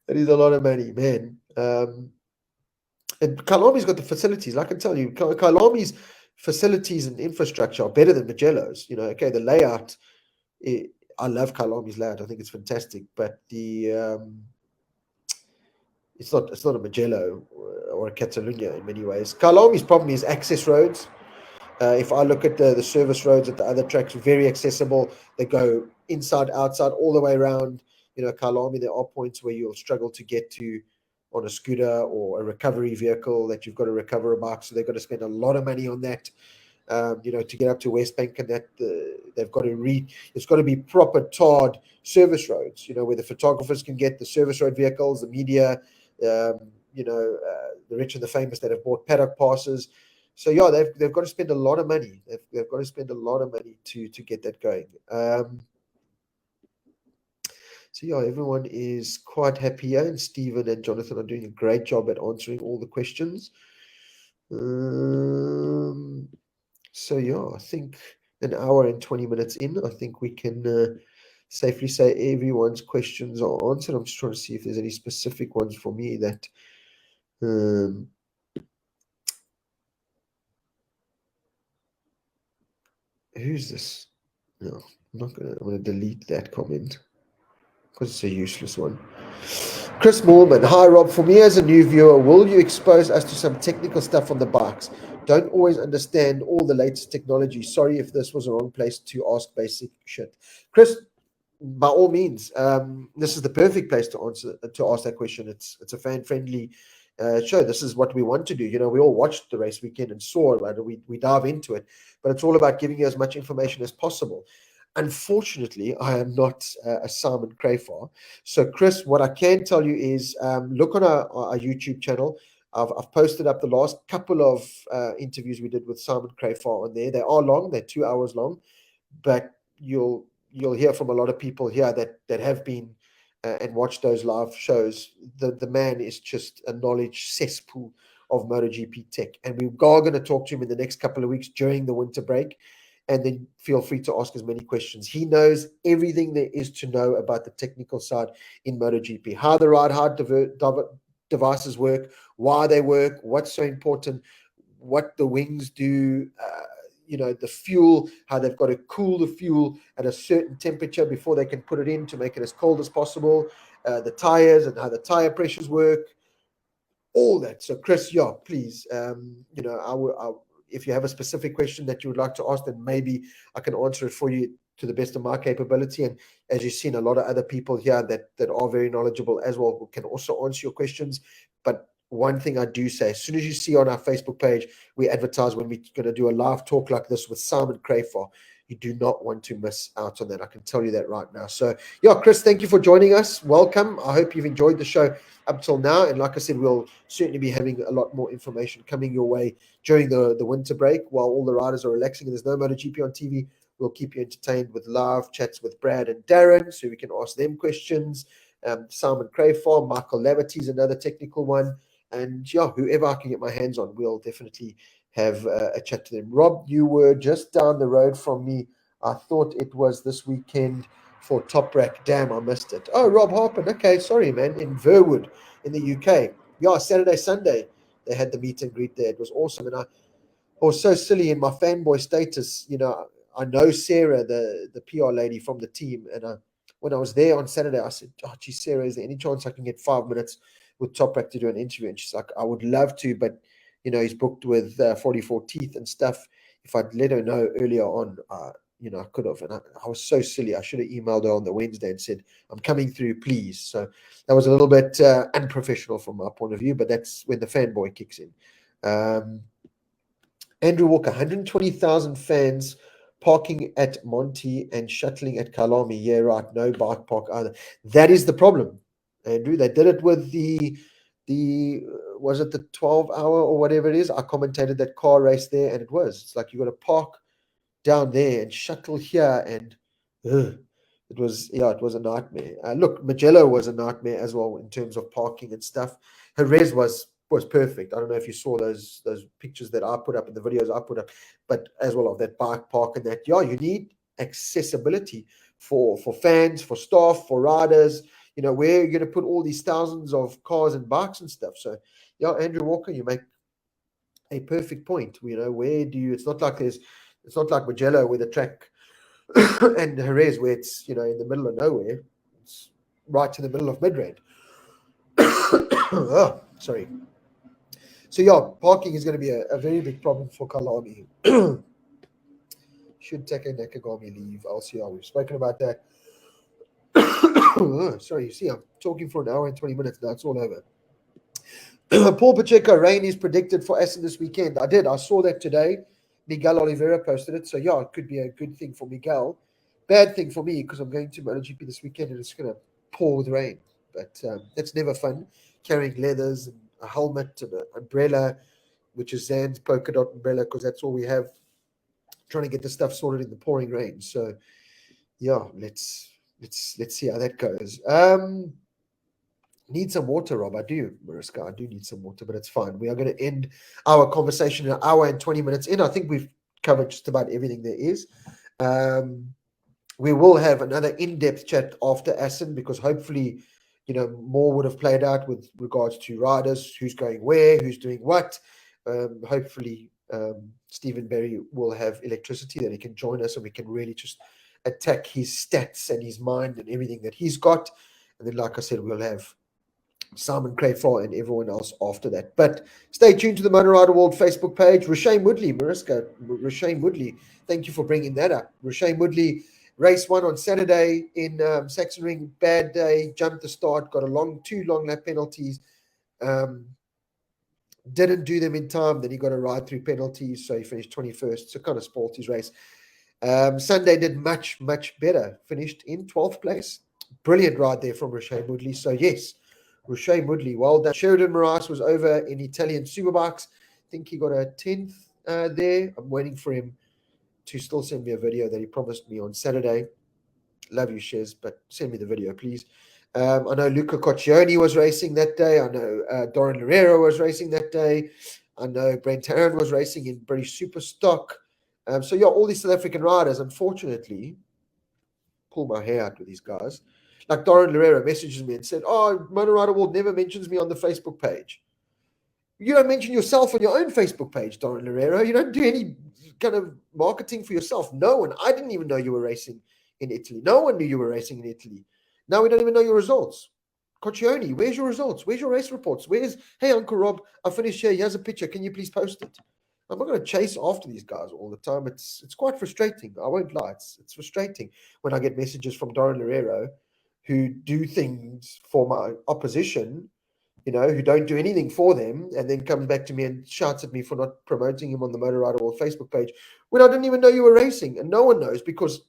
That is a lot of money, man. And Kyalami's got the facilities. I can tell you, Kyalami's facilities and infrastructure are better than Magello's. Okay, the layout, I love Kyalami's layout. I think it's fantastic. But it's not a Magello or a Catalunya in many ways. Kyalami's problem is access roads. If I look at the service roads at the other tracks, very accessible. They go inside, outside, all the way around. Kyalami, there are points where you'll struggle to get to on a scooter or a recovery vehicle that you've got to recover a bike. So they've got to spend a lot of money on that. To get up to West Bank, and that they've got to it's got to be proper tarred service roads, where the photographers can get the service road vehicles, the media, the rich and the famous that have bought paddock passes. So yeah, they've got to spend a lot of money. They've got to spend a lot of money to get that going. So yeah, everyone is quite happy here, and Stephen and Jonathan are doing a great job at answering all the questions. So yeah, I think an hour and 20 minutes in, I think we can safely say everyone's questions are answered. I'm just trying to see if there's any specific ones for me that who's this? No, I'm gonna delete that comment because it's a useless one. Chris Moorman, hi Rob. For me as a new viewer, will you expose us to some technical stuff on the bikes? Don't always understand all the latest technology. Sorry if this was the wrong place to ask basic shit. Chris, by all means, this is the perfect place to ask that question. It's a fan-friendly show. This is what we want to do. We all watched the race weekend and saw it, right? We dive into it, but it's all about giving you as much information as possible. Unfortunately, I am not a Simon Crafar. So, Chris, what I can tell you is look on our YouTube channel. I've posted up the last couple of interviews we did with Simon Crafar on there. They are long; they're 2 hours long, but you'll hear from a lot of people here that have been and watched those live shows. The man is just a knowledge cesspool of MotoGP tech, and we are going to talk to him in the next couple of weeks during the winter break. And then feel free to ask as many questions. He knows everything there is to know about the technical side in MotoGP, how the ride-hard devices work, why they work, what's so important, what the wings do, the fuel, how they've got to cool the fuel at a certain temperature before they can put it in to make it as cold as possible, the tires and how the tire pressures work, all that. So, Chris, yeah, please, if you have a specific question that you would like to ask, then maybe I can answer it for you to the best of my capability. And as you've seen, a lot of other people here that are very knowledgeable as well can also answer your questions. But one thing I do say, as soon as you see on our Facebook page, we advertise when we're going to do a live talk like this with Simon Crayford. You do not want to miss out on that. I can tell you that right now. So, yeah, Chris, thank you for joining us. Welcome. I hope you've enjoyed the show up till now. And like I said, we'll certainly be having a lot more information coming your way during the winter break while all the riders are relaxing and there's no MotoGP on TV. We'll keep you entertained with live chats with Brad and Darren so we can ask them questions. Simon Crayford, Michael Laverty is another technical one. And yeah, whoever I can get my hands on, we'll definitely have a chat to them. Rob, you were just down the road from me. I thought it was this weekend for Top Rack. Damn, I missed it. Oh, Rob Harpen. Okay, sorry, man. In Verwood in the UK. Yeah, Saturday, Sunday, they had the meet and greet there. It was awesome. And I was so silly in my fanboy status. You know, I know Sarah, the PR lady from the team. And when I was there on Saturday, I said, oh, gee, Sarah, is there any chance I can get 5 minutes with Top Rack to do an interview? And she's like, I would love to, but you know, he's booked with 44 Teeth and stuff. If I'd let her know earlier on, you know, I could have. And I was so silly. I should have emailed her on the Wednesday and said, I'm coming through, please. So that was a little bit unprofessional from my point of view, but that's when the fanboy kicks in. Andrew Walker, 120,000 fans parking at Monty and shuttling at Kalami. Yeah, right. No bike park either. That is the problem, Andrew. They did it with the was it the 12-hour or whatever it is? I commentated that car race there, and it's like you got to park down there and shuttle here, and it was a nightmare. Look, Magello was a nightmare as well in terms of parking and stuff. Jerez was perfect. I don't know if you saw those pictures that I put up and the videos I put up, but as well of that bike park and that. Yeah, you need accessibility for fans, for staff, for riders. You know, where you're going to put all these thousands of cars and bikes and stuff. So, yeah, Andrew Walker, you make a perfect point. You know, where do you? It's not like Mugello where the track and Jerez where it's, you know, in the middle of nowhere. It's right in the middle of Midrand. Oh, sorry. So yeah, parking is going to be a very big problem for Kalami. Should take a Nakagami leave. LCR. We've spoken about that. Sorry, you see, I'm talking for an hour and 20 minutes now. It's all over. Paul Pacheco, rain is predicted for Essen this weekend. I saw that today. Miguel Oliveira posted it. So yeah, it could be a good thing for Miguel. Bad thing for me because I'm going to MotoGP this weekend and it's going to pour with rain. But that's never fun. Carrying leathers and a helmet and an umbrella, which is Zan's polka dot umbrella, because that's all we have. Trying to get the stuff sorted in the pouring rain. So yeah, let's see how that goes. Need some water, Rob. I do, Mariska. I do need some water, but it's fine. We are going to end our conversation in an hour and 20 minutes in. I think we've covered just about everything there is. We will have another in-depth chat after Assen because hopefully, you know, more would have played out with regards to riders, who's going where, who's doing what. Hopefully, Stephen Berry will have electricity that he can join us and we can really just attack his stats and his mind and everything that he's got. And then, like I said, we'll have Simon Crayford and everyone else after that. But stay tuned to the Motor Rider World Facebook page. Rashane Woodley, Mariska, Rashane Woodley, thank you for bringing that up. Rashane Woodley, race 1 on Saturday in Sachsenring, bad day, jumped the start, got two long lap penalties, didn't do them in time, then he got a ride through penalties, so he finished 21st, so kind of spoiled his race. Sunday did much, much better, finished in 12th place. Brilliant ride there from Rashane Woodley, so yes, Rashane Woodley, well done. Sheridan Moraes was over in Italian Superbikes. I think he got a 10th there. I'm waiting for him to still send me a video that he promised me on Saturday. Love you, Shez, but send me the video, please. I know Luca Coccioni was racing that day. I know Doran Loureiro was racing that day. I know Brent Tarrant was racing in British Superstock. So, yeah, all these South African riders, unfortunately, pull my hair out with these guys. Like Doran Loureiro messages me and said, oh, Motor Rider World never mentions me on the Facebook page. You don't mention yourself on your own Facebook page, Doran Loureiro. You don't do any kind of marketing for yourself. No one. I didn't even know you were racing in Italy. No one knew you were racing in Italy. Now we don't even know your results. Coccioni, where's your results? Where's your race reports? Hey, Uncle Rob, I finished here. Here's a picture. Can you please post it? I'm not going to chase after these guys all the time. It's quite frustrating. I won't lie. It's frustrating when I get messages from Doran Loureiro who do things for my opposition who don't do anything for them, and then comes back to me and shouts at me for not promoting him on the Motor Rider World Facebook page when I didn't even know you were racing. And no one knows, because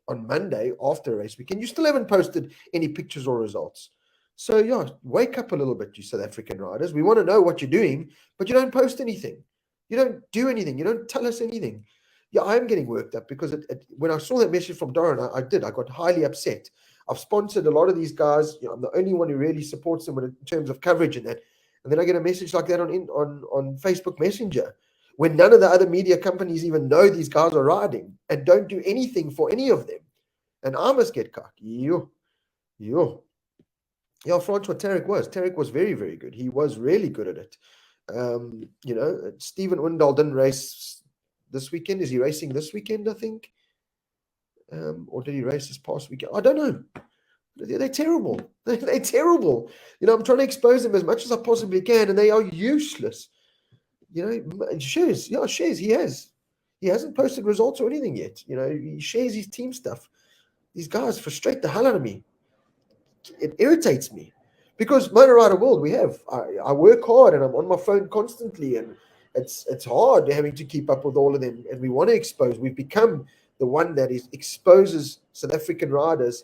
on Monday after race weekend, you still haven't posted any pictures or results. So yeah, wake up a little bit, you South African riders. We want to know what you're doing, but you don't post anything. You don't do anything. You don't tell us anything. Yeah, I'm getting worked up because when I saw that message from Doran, I got highly upset. I've sponsored a lot of these guys. I'm the only one who really supports them in terms of coverage and that. And then I get a message like that on Facebook Messenger, when none of the other media companies even know these guys are riding and don't do anything for any of them. And I must get cocky. Yeah, Francois Tarek was very, very good. He was really good at it. Stephen Undal didn't race this weekend. Is he racing this weekend, I think? Or did he race this past weekend? I don't know. They're terrible. They're terrible. I'm trying to expose them as much as I possibly can, and they are useless. Shares. Yeah, shares. He hasn't posted results or anything yet. He shares his team stuff. These guys frustrate the hell out of me. It irritates me, because Motor Rider World, I work hard and I'm on my phone constantly, and it's hard having to keep up with all of them, and we want to expose. We've become the one that exposes South African riders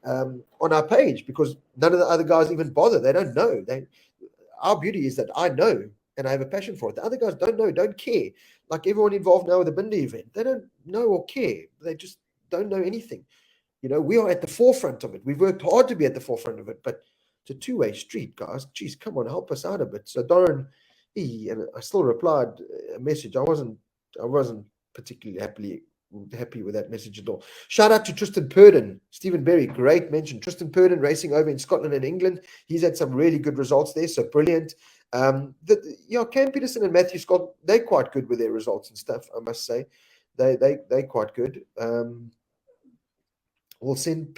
on our page, because none of the other guys even bother. They don't know. Our beauty is that I know and I have a passion for it. The other guys don't know, don't care. Like everyone involved now with the Binder event, they don't know or care. They just don't know anything. We are at the forefront of it. We've worked hard to be at the forefront of it, but it's a two-way street, guys. Geez, come on, help us out a bit. So Doran, and I still replied a message. I wasn't particularly happy with that message at all. Shout out to Tristan Purden, Stephen Berry, great mention. Tristan Purden racing over in Scotland and England. He's had some really good results there, so brilliant. Cam Peterson and Matthew Scott, they're quite good with their results and stuff, I must say. They're quite good. We'll send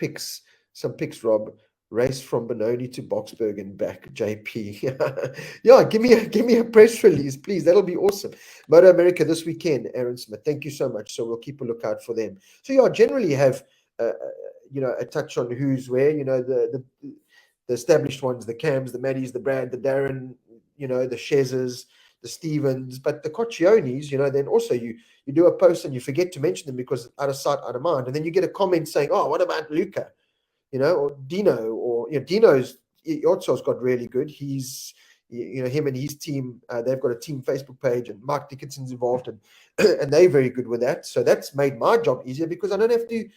some pics, Rob. Race from Benoni to Boxburg and back, JP. Yeah, give me a press release, please. That'll be awesome. Moto America this weekend, Aaron Smith. Thank you so much. So we'll keep a lookout for them. So yeah, generally have a touch on who's where. The established ones, the Cams, the Maddies, the Brad, the Darren, the Shezes, the Stevens, but the Cocchionis, then also you do a post and you forget to mention them because out of sight, out of mind. And then you get a comment saying, oh, what about Luca? Or Dino, or Dino's Yotso's got really good. He's him and his team, they've got a team Facebook page, and Mark Dickinson's involved, and and they're very good with that. So that's made my job easier, because I don't have to,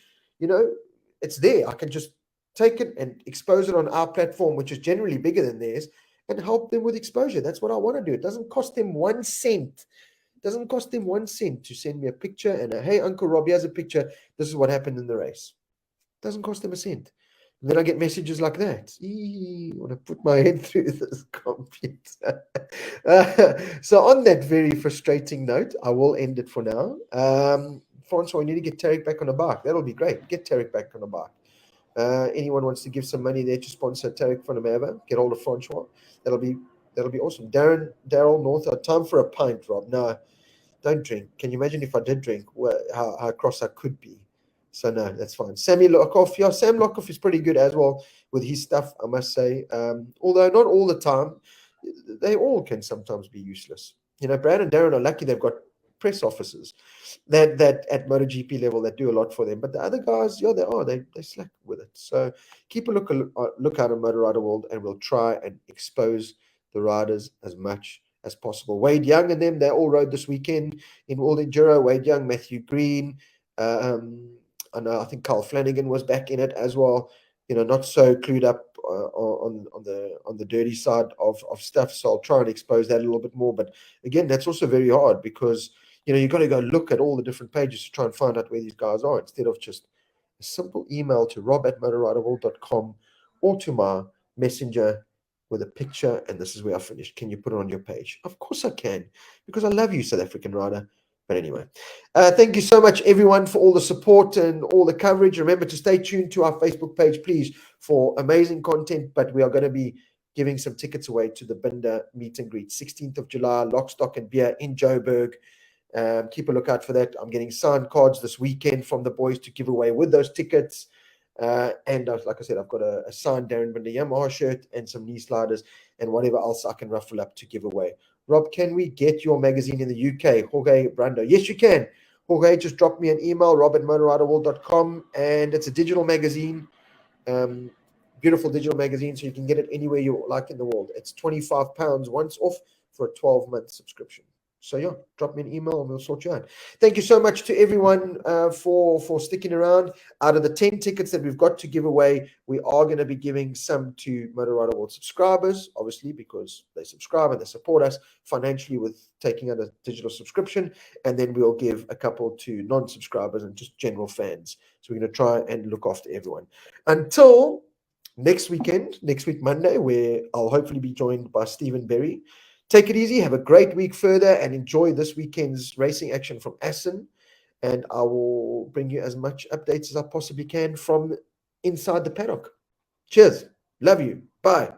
it's there. I can just take it and expose it on our platform, which is generally bigger than theirs, and help them with exposure. That's what I want to do. It doesn't cost them 1 cent. It doesn't cost them 1 cent to send me a picture and hey, Uncle Rob, here's a picture. This is what happened in the race. It doesn't cost them a cent. And then I get messages like that. I want to put my head through this computer. So on that very frustrating note, I will end it for now. Francois, we need to get Tarek back on the bike. That'll be great. Get Tarek back on the bike. Anyone wants to give some money there to sponsor Tarek van der Merwe, get hold of Francois. That'll be awesome. Daryl North, time for a pint, Rob. No, don't drink. Can you imagine if I did drink, how cross I could be? So no, that's fine. Sammy Lockhoff, yeah, Sam Lockhoff is pretty good as well with his stuff, I must say. Although not all the time, they all can sometimes be useless. Brad and Darren are lucky they've got press officers that at MotoGP level that do a lot for them. But the other guys, yeah, they slack with it. So keep a look out on Motor Rider World, and we'll try and expose the riders as much as possible. Wade Young and them, they all rode this weekend in World Enduro. Wade Young, Matthew Green, I think Carl Flanagan was back in it as well. Not so clued up on the dirty side of stuff. So I'll try and expose that a little bit more. But again, that's also very hard, because you've got to go look at all the different pages to try and find out where these guys are, instead of just a simple email to rob@motorriderworld.com or to my messenger with a picture, and this is where I finished. Can you put it on your page? Of course I can, because I love you, South African rider. But anyway, thank you so much, everyone, for all the support and all the coverage. Remember to stay tuned to our Facebook page, please, for amazing content. But we are going to be giving some tickets away to the Binder meet and greet, 16th of July, Lock, Stock and Beer in Joburg. Keep a lookout for that. I'm getting signed cards this weekend from the boys to give away with those tickets. And like I said, I've got a signed Darren Binder Yamaha shirt and some knee sliders and whatever else I can ruffle up to give away. Rob, can we get your magazine in the UK? Jorge Brando. Yes, you can. Jorge, just drop me an email, rob@motorriderworld.com, and it's a digital magazine. Beautiful digital magazine, so you can get it anywhere you like in the world. It's £25 once off for a 12-month subscription. So yeah, drop me an email and we'll sort you out. Thank you so much to everyone for sticking around. Out of the 10 tickets that we've got to give away, we are going to be giving some to Motor Rider World subscribers, obviously because they subscribe and they support us financially with taking out a digital subscription. And then we'll give a couple to non-subscribers and just general fans. So we're going to try and look after everyone. Until next week, Monday, where I'll hopefully be joined by Stephen Berry. Take it easy, have a great week further, and enjoy this weekend's racing action from Assen. And I will bring you as much updates as I possibly can from inside the paddock. Cheers. Love you. Bye.